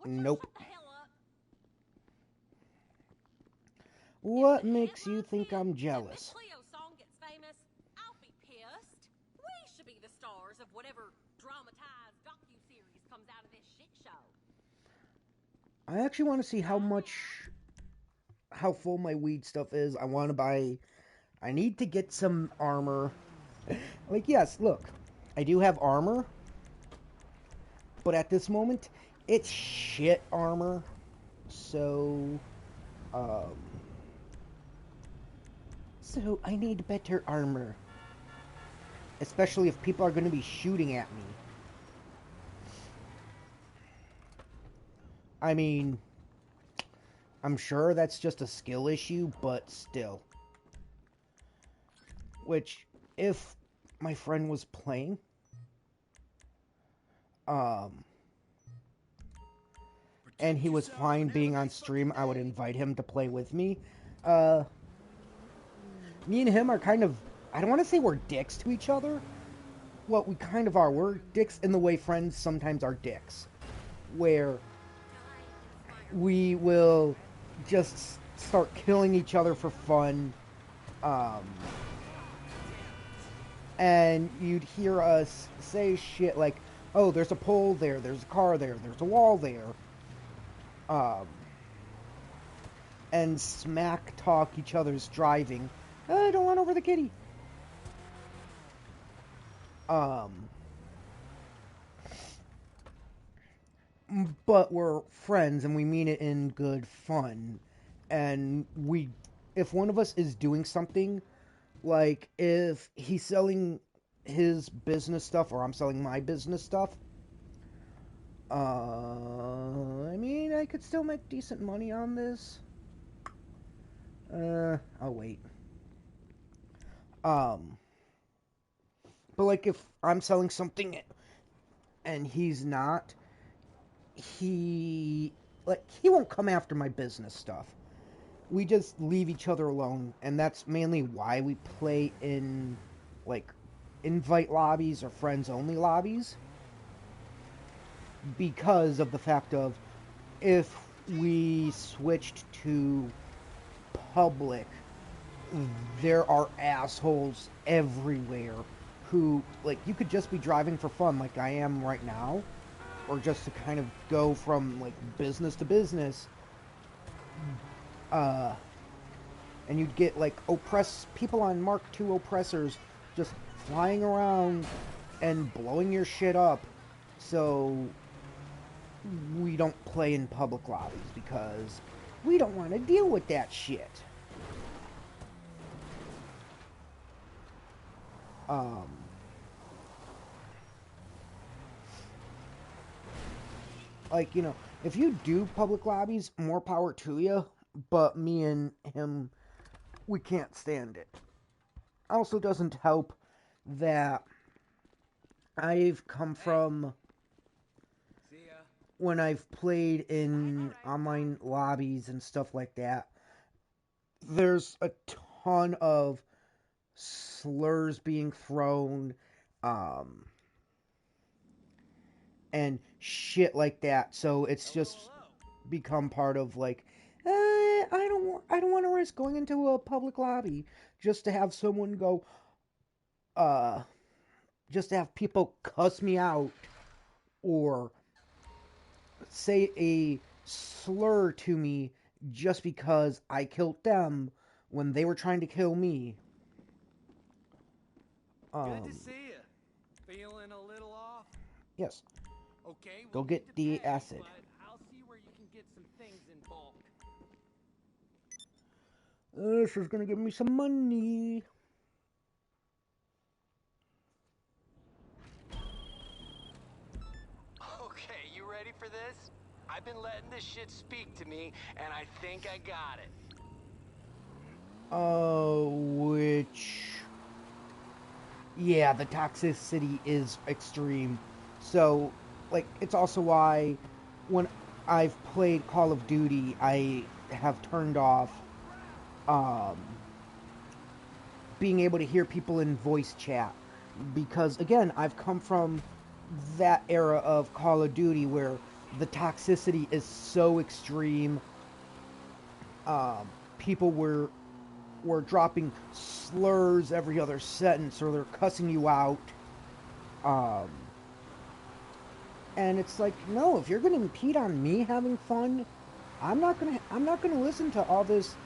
Nope. Shut the hell up. What makes you think I'm If jealous? this Cleo song gets famous, I'll be pissed. We should be the stars of whatever dramatized docu-series comes out of this shit show. I actually want to see how full my weed stuff is. I need to get some armor. Like, yes, look, I do have armor, but at this moment, it's shit armor. So I need better armor. Especially if people are going to be shooting at me. I mean, I'm sure that's just a skill issue, but still. Which, if my friend was playing, and he was fine being on stream, I would invite him to play with me. Me and him are kind of, I don't want to say we're dicks to each other. Well, we kind of are. We're dicks in the way friends sometimes are dicks. Where we will just start killing each other for fun. And you'd hear us say shit like, oh, there's a pole there, there's a car there, there's a wall there. And smack talk each other's driving. I don't run over the kitty. But we're friends and we mean it in good fun. And if one of us is doing something, like if he's selling his business stuff or I'm selling my business stuff, I mean, I could still make decent money on this. I'll wait. But like if I'm selling something and he's not, he won't come after my business stuff. We just leave each other alone, and that's mainly why we play in like invite lobbies or friends only lobbies. Because of the fact of if we switched to public, there are assholes everywhere who, like, you could just be driving for fun like I am right now, or just to kind of go from, like, business to business, and you'd get, like, people on Mark II oppressors just flying around and blowing your shit up, so we don't play in public lobbies, because we don't want to deal with that shit. Um, like, you know, if you do public lobbies, more power to you, but me and him, we can't stand it. Also doesn't help that I've come from, See ya. when I've played in online lobbies and stuff like that, there's a ton of slurs being thrown, um, and shit like that. So it's just become part of like, I don't want to risk going into a public lobby just to have someone go, just to have people cuss me out or say a slur to me just because I killed them when they were trying to kill me. Good to see you. Feeling a little off? Yes. Okay, Go we'll get need to the pay, acid. but I'll see where you can get some things in bulk. This is gonna give me some money. Okay, you ready for this? I've been letting this shit speak to me, and I think I got it. Which... Yeah, the toxicity is extreme. So, like, it's also why when I've played Call of Duty, I have turned off, being able to hear people in voice chat. Because, again, I've come from that era of Call of Duty where the toxicity is so extreme. People were dropping slurs every other sentence, or they're cussing you out. And it's like, no, if you're going to impede on me having fun, I'm not gonna listen to all this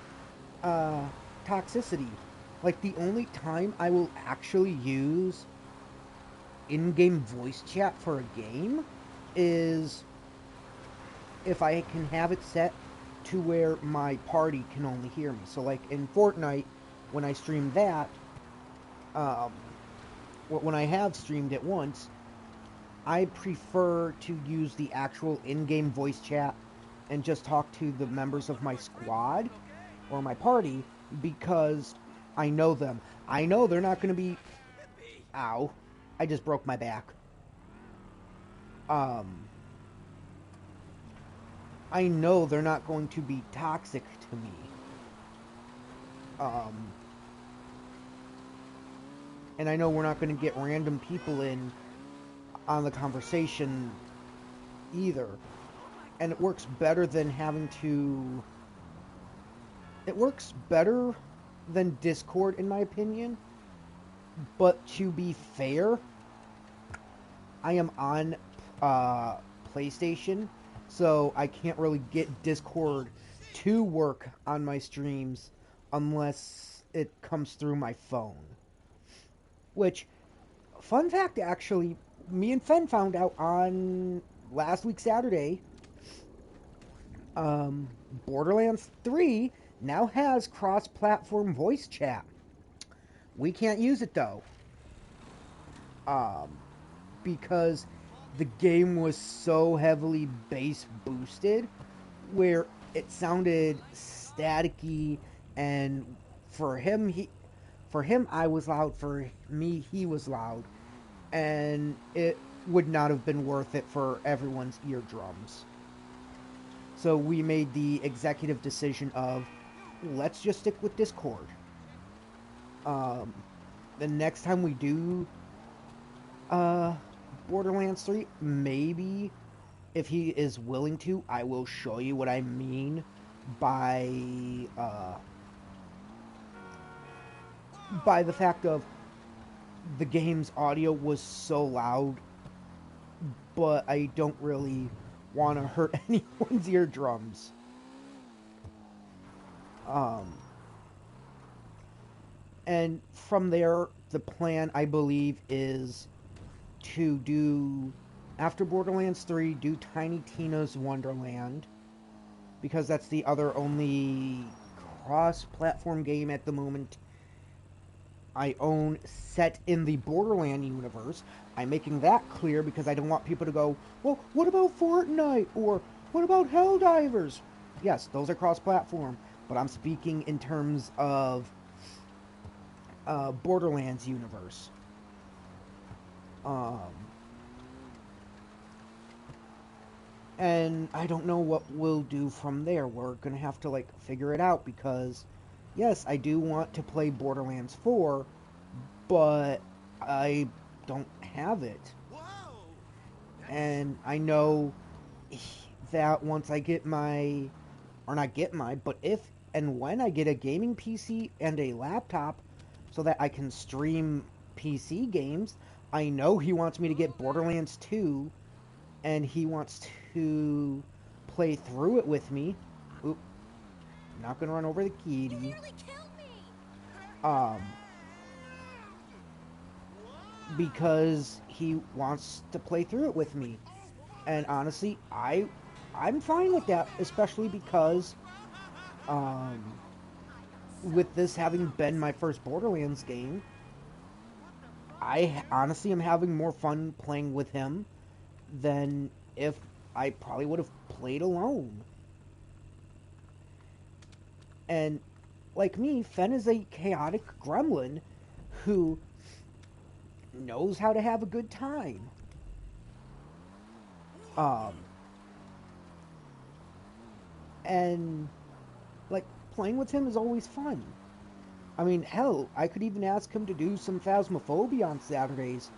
toxicity. Like, the only time I will actually use in-game voice chat for a game is if I can have it set to where my party can only hear me. So, like, in Fortnite, when I stream that, when I have streamed it once, I prefer to use the actual in-game voice chat and just talk to the members of my squad or my party because I know them. I know they're not going to be... Ow. I just broke my back. I know they're not going to be toxic to me. And I know we're not going to get random people in on the conversation either. And it works better than having to... It works better than Discord, in my opinion. But to be fair, I am on PlayStation, so I can't really get Discord to work on my streams unless it comes through my phone. Which, fun fact actually, me and Fen found out on last week Saturday, Borderlands 3 now has cross-platform voice chat. We can't use it though. Because the game was so heavily bass boosted where it sounded staticky, and for him I was loud, for me he was loud, and it would not have been worth it for everyone's eardrums. So we made the executive decision of, let's just stick with Discord. The next time we do Borderlands 3, maybe, if he is willing to, I will show you what I mean by the fact of the game's audio was so loud, but I don't really want to hurt anyone's eardrums. And from there, the plan, I believe, is to do, after Borderlands 3, do Tiny Tina's Wonderland, because that's the other only cross-platform game at the moment I own set in the Borderland universe. I'm making that clear because I don't want people to go, well, what about Fortnite? Or what about Helldivers? Yes, those are cross-platform, but I'm speaking in terms of Borderlands universe. And I don't know what we'll do from there. We're gonna have to like figure it out because, yes, I do want to play Borderlands 4, but I don't have it. And I know that once I get my, or not get my, but if and when I get a gaming PC and a laptop so that I can stream PC games, I know he wants me to get Borderlands 2 and he wants to play through it with me. Oop. Not gonna run over the kitty. You nearly killed me. Because he wants to play through it with me. And honestly, I'm fine with that, especially because with this having been my first Borderlands game, I honestly am having more fun playing with him than if I probably would have played alone. And like me, Fen is a chaotic gremlin who knows how to have a good time. And like playing with him is always fun. I mean, hell, I could even ask him to do some Phasmophobia on Saturdays,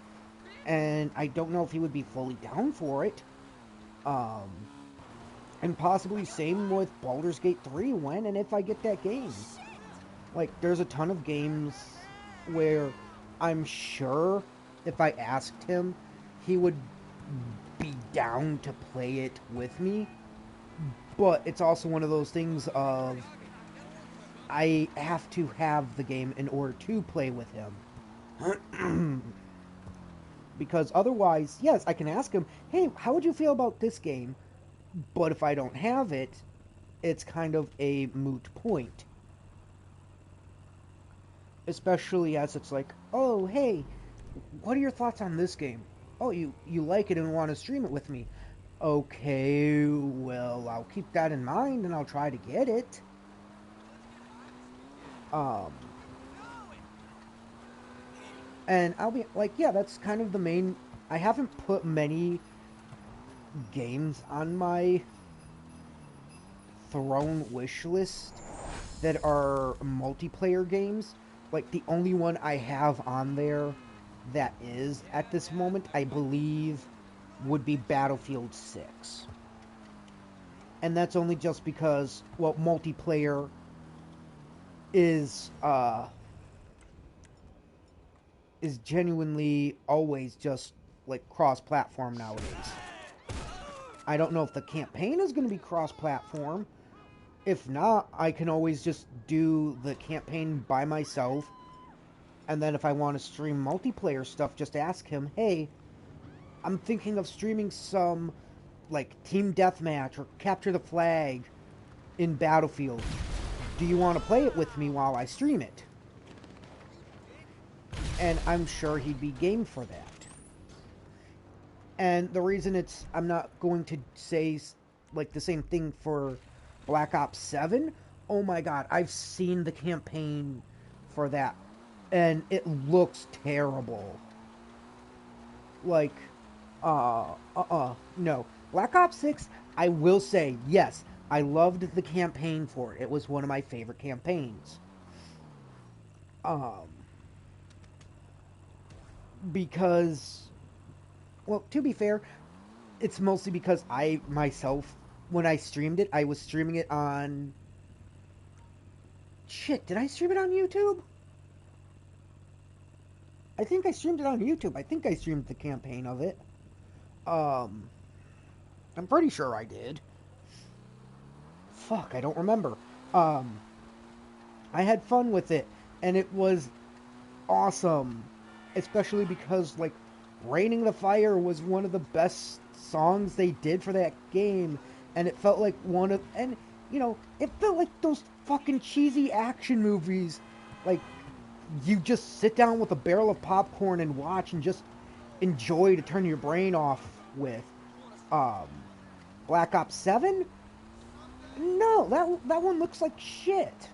and I don't know if he would be fully down for it. And possibly same with Baldur's Gate 3 when and if I get that game. Like, there's a ton of games where I'm sure if I asked him, he would be down to play it with me. But it's also one of those things of I have to have the game in order to play with him. Because otherwise, yes, I can ask him, hey, how would you feel about this game? But if I don't have it, it's kind of a moot point. Especially as it's like, oh, hey, what are your thoughts on this game? Oh, you like it and want to stream it with me. Okay, well, I'll keep that in mind and I'll try to get it. And I'll be like, yeah, that's kind of the main... I haven't put many games on my Throne wish list that are multiplayer games. Like, the only one I have on there that is, at this moment, I believe, would be Battlefield 6. And that's only just because, well, multiplayer is genuinely always just, like, cross-platform nowadays. I don't know if the campaign is going to be cross-platform. If not, I can always just do the campaign by myself. And then if I want to stream multiplayer stuff, just ask him, hey, I'm thinking of streaming some, like, Team Deathmatch or Capture the Flag in Battlefield. Do you want to play it with me while I stream it? And I'm sure he'd be game for that. And the reason I'm not going to say, like, the same thing for Black Ops 7, oh my god, I've seen the campaign for that, and it looks terrible. Like, no. Black Ops 6, I will say, yes, I loved the campaign for it. It was one of my favorite campaigns. Because, well, to be fair, it's mostly because I, myself, when I streamed it, I was streaming it on... Shit, did I stream it on YouTube? I think I streamed it on YouTube. I think I streamed the campaign of it. I'm pretty sure I did. Fuck, I don't remember. I had fun with it, and it was awesome. Especially because, like, Raining the Fire was one of the best songs they did for that game. And it felt like it felt like those fucking cheesy action movies. Like, you just sit down with a barrel of popcorn and watch and just enjoy to turn your brain off with. Black Ops 7? No, that one looks like shit.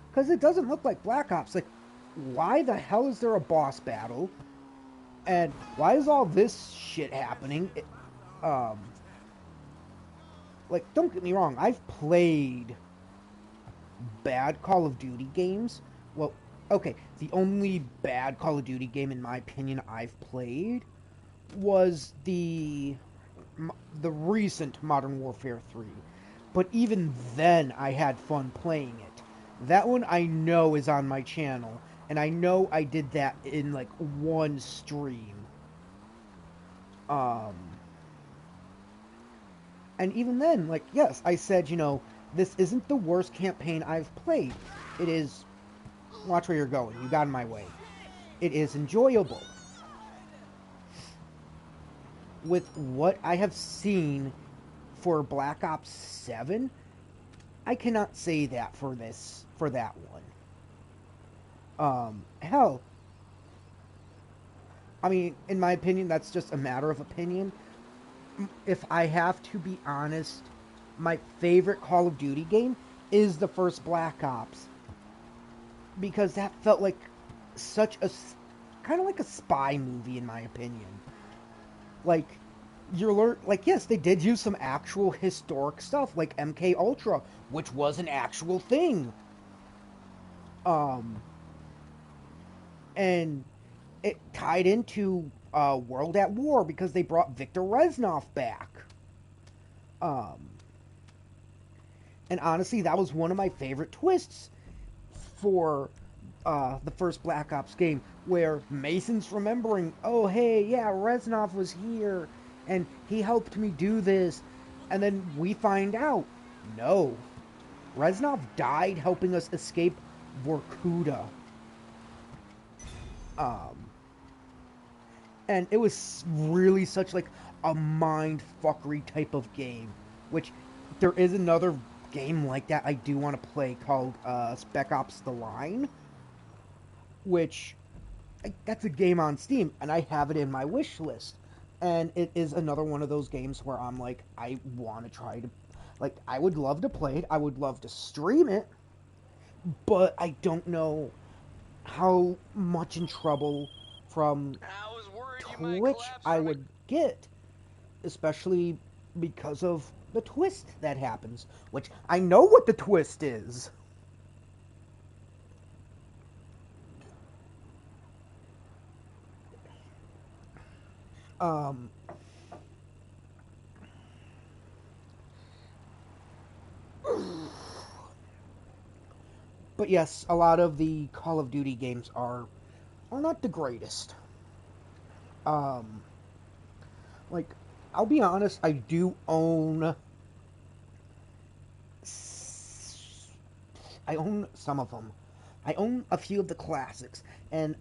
Because it doesn't look like Black Ops. Like, why the hell is there a boss battle? And why is all this shit happening? Like, don't get me wrong, I've played bad Call of Duty games. Well, okay, the only bad Call of Duty game, in my opinion, I've played was the recent Modern Warfare 3. But even then, I had fun playing it. That one I know is on my channel, and I know I did that in, like, one stream. And even then, like, yes, I said, you know, this isn't the worst campaign I've played. It is... Watch where you're going. You got in my way. It is enjoyable. With what I have seen for Black Ops 7, I cannot say that for that one. Hell, I mean, in my opinion, that's just a matter of opinion. If I have to be honest, my favorite Call of Duty game is the first Black Ops. Because that felt like such a... kind of like a spy movie, in my opinion. Like, yes, they did use some actual historic stuff, like MK Ultra, which was an actual thing. And it tied into World at War because they brought Viktor Reznov back. And honestly, that was one of my favorite twists for the first Black Ops game, where Mason's remembering, oh, hey, yeah, Reznov was here, and he helped me do this, and then we find out, no, Reznov died helping us escape Vorkuta. And it was really such, like, a mind-fuckery type of game, which there is another game like that I do want to play called Spec Ops The Line, which, that's a game on Steam, and I have it in my wish list. And it is another one of those games where I'm like, I want to try to, like, I would love to play it, I would love to stream it, but I don't know how much in trouble from Twitch I would get, especially because of the twist that happens, which I know what the twist is. But yes, a lot of the Call of Duty games are not the greatest. Like, I'll be honest, I do own some of them. I own a few of the classics, and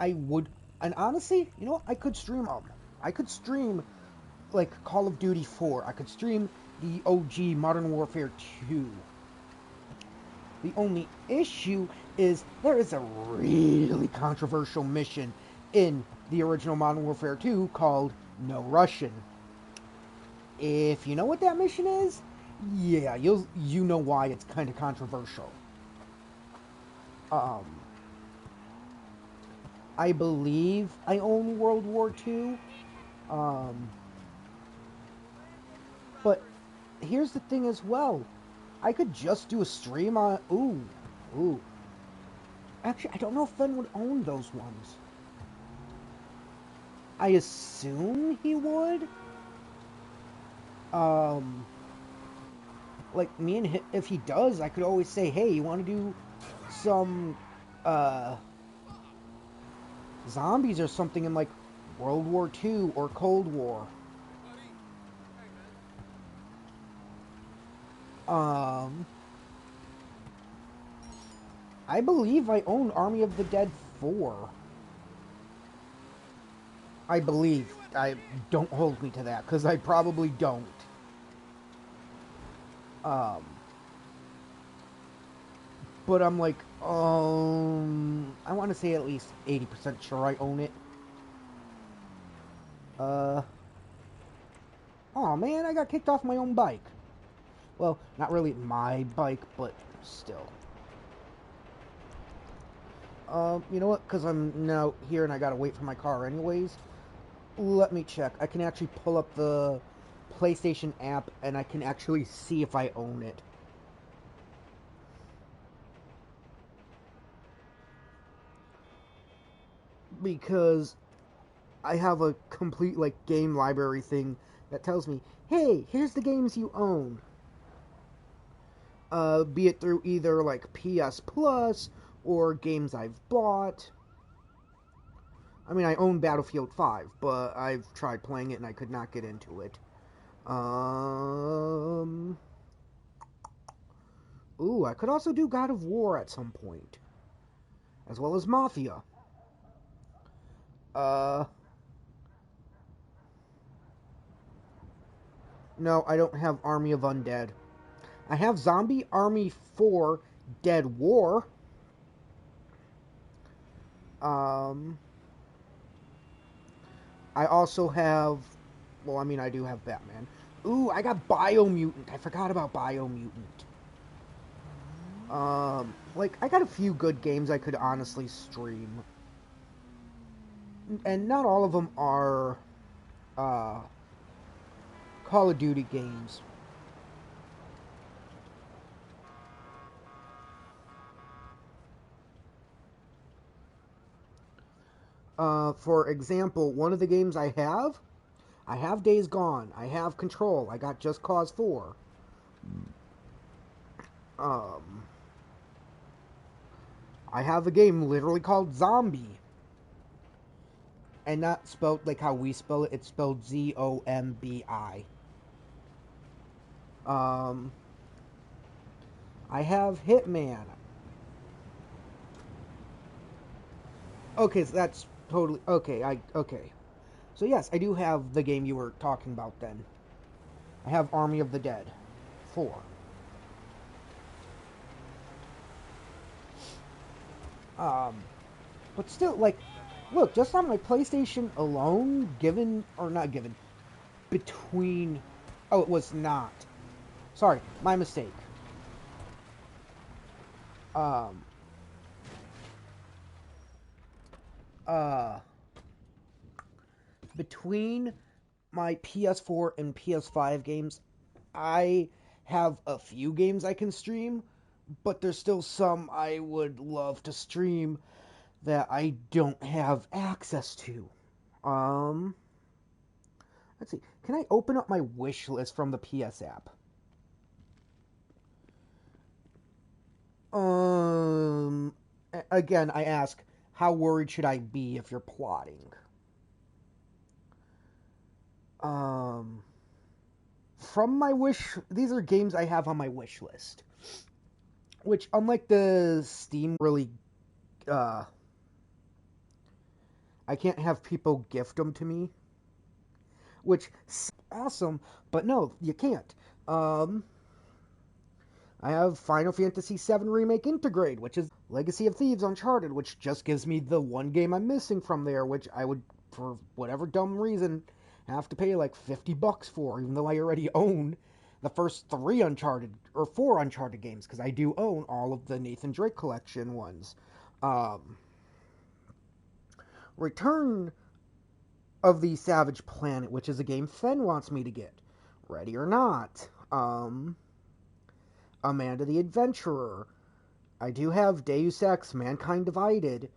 honestly, you know, I could stream them. I could stream, like, Call of Duty 4. I could stream the OG Modern Warfare 2. The only issue is there is a really controversial mission in the original Modern Warfare 2 called No Russian. If you know what that mission is, yeah, you know why it's kind of controversial. I believe I own World War II. But here's the thing as well. I could just do a stream on... Ooh. Actually, I don't know if Fen would own those ones. I assume he would. Like, me and him, if he does, I could always say, hey, you want to do some, zombies or something in, like, World War II or Cold War. I believe I own Army of the Dead 4. I believe. Don't hold me to that, because I probably don't. but I'm like, I want to say at least 80% sure I own it. Oh man, I got kicked off my own bike. Well, not really my bike, but still. You know what? Because I'm now here and I gotta wait for my car anyways. Let me check. I can actually pull up the PlayStation app and I can actually see if I own it. Because I have a complete, like, game library thing that tells me, hey, here's the games you own. Be it through either, like, PS Plus or games I've bought. I mean, I own Battlefield 5, but I've tried playing it and I could not get into it. Ooh, I could also do God of War at some point. As well as Mafia. No, I don't have Army of Undead. I have Zombie Army 4 Dead War. I also have... Well, I mean, I do have Batman. Ooh, I got Biomutant. I forgot about Biomutant. Like, I got a few good games I could honestly stream. And not all of them are, Call of Duty games. For example, one of the games I have Days Gone, I have Control, I got Just Cause 4. I have a game literally called Zombie. And not spelled like how we spell it, it's spelled Zombi. I have Hitman. Okay, so that's totally... Okay. So yes, I do have the game you were talking about then. I have Army of the Dead 4. But still, like, look, just on my PlayStation alone, between... Oh, it was not. Sorry, my mistake. Between my PS4 and PS5 games, I have a few games I can stream, but there's still some I would love to stream that I don't have access to. Let's see. Can I open up my wish list from the PS app? Again, I ask, how worried should I be if you're plotting? From my wish, these are games I have on my wish list. Which, unlike the Steam, really, I can't have people gift them to me. Which, awesome, but no, you can't. I have Final Fantasy VII Remake Intergrade, which is Legacy of Thieves Uncharted, which just gives me the one game I'm missing from there, which I would, for whatever dumb reason, have to pay like $50 for, even though I already own the first 4 Uncharted games, because I do own all of the Nathan Drake collection ones. Return of the Savage Planet, which is a game Fen wants me to get. Ready or Not. Amanda the Adventurer. I do have Deus Ex Mankind Divided.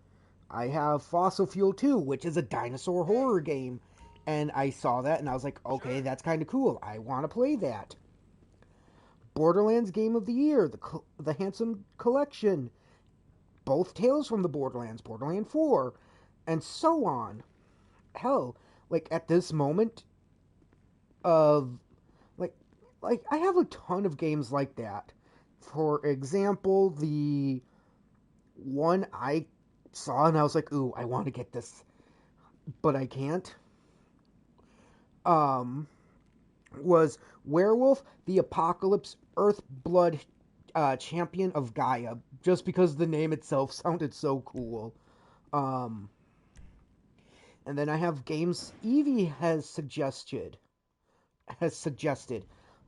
I have Fossil Fuel 2, which is a dinosaur horror game. And I saw that and I was like, okay, that's kind of cool. I want to play that. Borderlands Game of the Year, the Handsome Collection. Both Tales from the Borderlands, Borderlands 4, and so on. Hell, like at this moment of like I have a ton of games like that. For example, the one I saw and I was like, ooh, I want to get this, but I can't. Was Werewolf the Apocalypse Earthblood Champion of Gaia, just because the name itself sounded so cool. And then I have games Evie has suggested.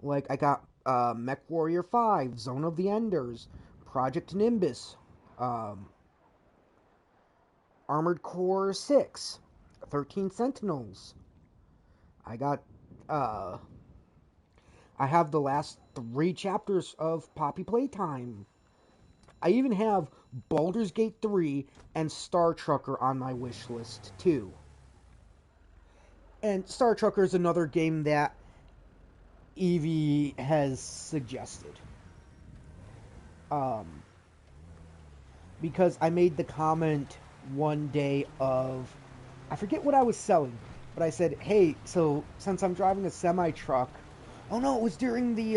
Like, I got Mech Warrior 5, Zone of the Enders, Project Nimbus, Armored Core 6, 13 Sentinels. I got, I have the last 3 chapters of Poppy Playtime. I even have Baldur's Gate 3 and Star Trucker on my wish list, too. And Star Trucker is another game that Evie has suggested. Because I made the comment one day of, I forget what I was selling, but I said, hey, so since I'm driving a semi-truck, oh no, it was during the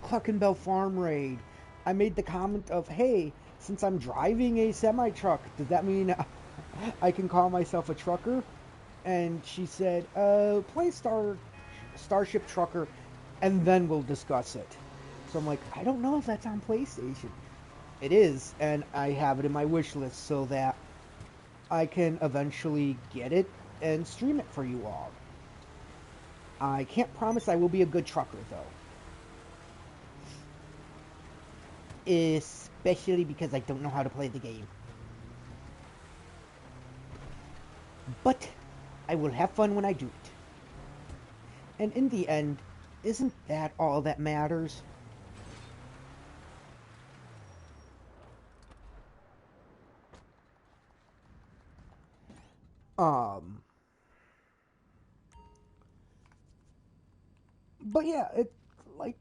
Cluckenbell Farm raid, I made the comment of, hey, since I'm driving a semi-truck, does that mean I can call myself a trucker? And she said, play Starship Trucker, and then we'll discuss it. So I'm like, I don't know if that's on PlayStation. It is, and I have it in my wish list so that I can eventually get it and stream it for you all. I can't promise I will be a good trucker, though. Especially because I don't know how to play the game. But I will have fun when I do it. And in the end, isn't that all that matters? But yeah,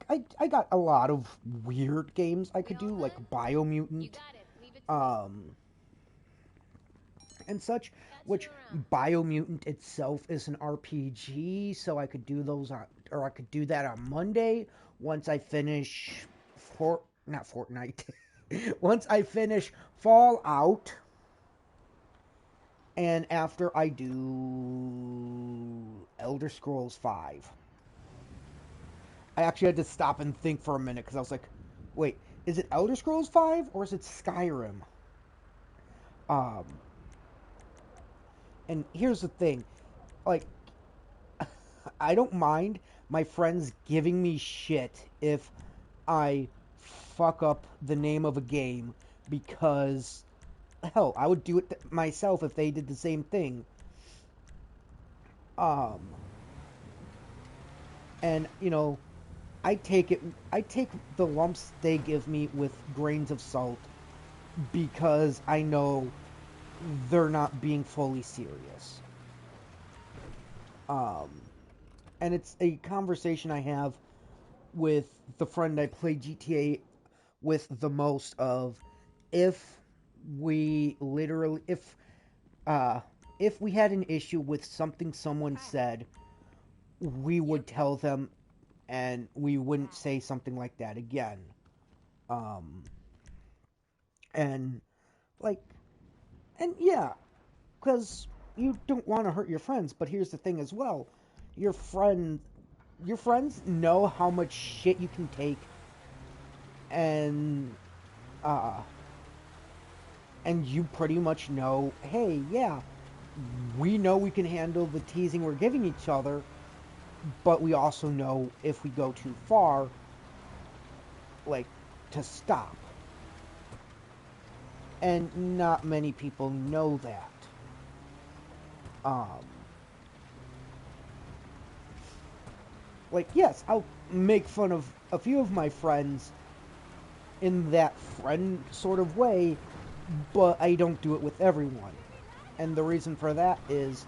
I got a lot of weird games I could do, like Biomutant, and such, which Biomutant itself is an RPG, so I could do those I could do that on Monday once I finish not Fortnite. Once I finish Fallout, and after I do Elder Scrolls 5. I actually had to stop and think for a minute because I was like, wait, is it Elder Scrolls 5 or is it Skyrim? And here's the thing, like, I don't mind my friends giving me shit if I fuck up the name of a game, because, hell, I would do it myself if they did the same thing. And, you know, I take the lumps they give me with grains of salt, because I know they're not being fully serious. And it's a conversation I have with the friend I play GTA with the most of, if we had an issue with something someone said, we would tell them and we wouldn't say something like that again. And yeah, because you don't want to hurt your friends, but here's the thing as well. Your friends know how much shit you can take, and you pretty much know, hey, yeah, we know we can handle the teasing we're giving each other, but we also know if we go too far, like, to stop. And not many people know that. Like, yes, I'll make fun of a few of my friends in that friend sort of way, but I don't do it with everyone. And the reason for that is,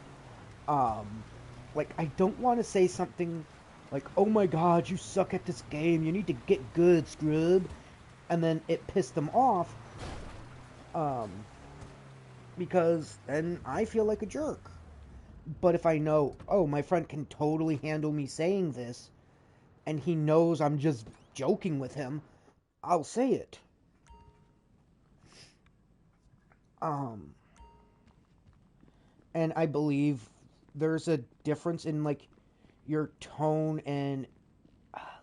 like, I don't want to say something like, oh my god, you suck at this game, you need to get good, scrub, and then it pissed them off, because then I feel like a jerk. But if I know, oh, my friend can totally handle me saying this, and he knows I'm just joking with him, I'll say it. And I believe there's a difference in, like, your tone and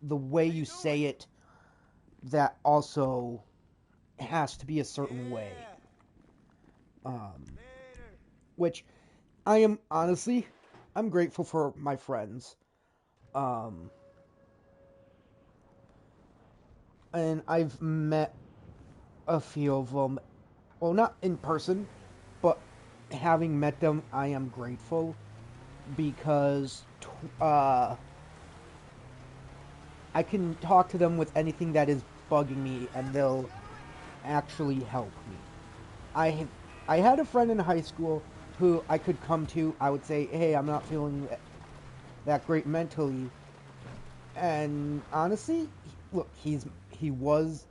the way you say it that also has to be a certain way. Which I am honestly, I'm grateful for my friends. And I've met a few of them. Well, not in person, but having met them, I am grateful because I can talk to them with anything that is bugging me, and they'll actually help me. I had a friend in high school who I could come to. I would say, "Hey, I'm not feeling that great mentally," and honestly, look, he was.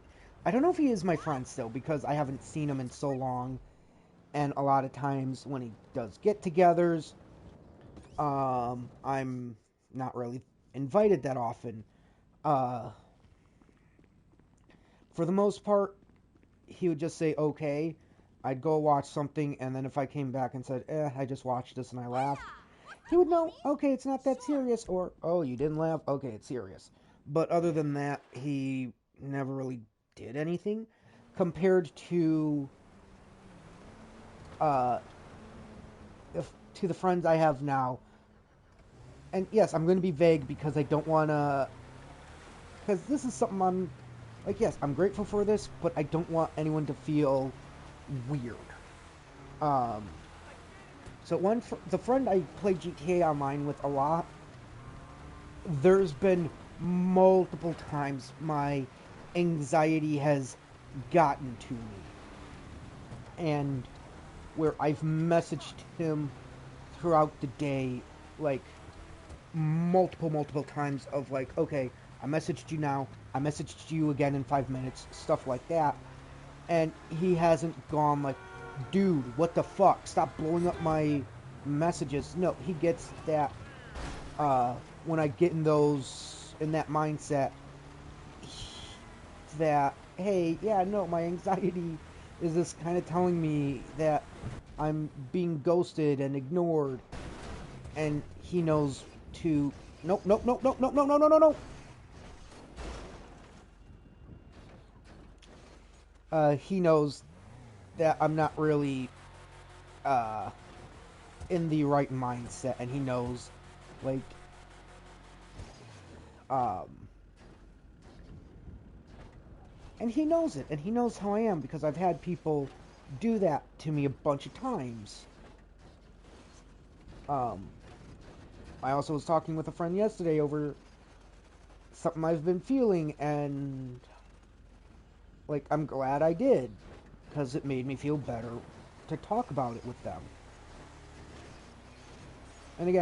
I don't know if he is my friend still because I haven't seen him in so long, and a lot of times when he does get-togethers, I'm not really invited that often. For the most part, he would just say, okay. I'd go watch something, and then if I came back and said, I just watched this and I laughed, he would know, okay, it's not that serious, or, oh, you didn't laugh? Okay, it's serious. But other than that, he never really did anything compared to, to the friends I have now. And yes, I'm going to be vague because I don't want to, because this is something I'm, like, yes, I'm grateful for this, but I don't want anyone to feel weird. So the friend I play GTA Online with a lot, there's been multiple times my anxiety has gotten to me. And where I've messaged him throughout the day, like, multiple times of like, okay, I messaged you now, I messaged you again in 5 minutes, stuff like that. And he hasn't gone like, dude, what the fuck? Stop blowing up my messages. No, he gets that, when I get in that mindset, that, hey, yeah, no, my anxiety is this kind of telling me that I'm being ghosted and ignored. And he knows to, nope. He knows that I'm not really in the right mindset, and he knows, like, and he knows it, and he knows how I am, because I've had people do that to me a bunch of times. I also was talking with a friend yesterday over something I've been feeling, and, like, I'm glad I did, because it made me feel better to talk about it with them.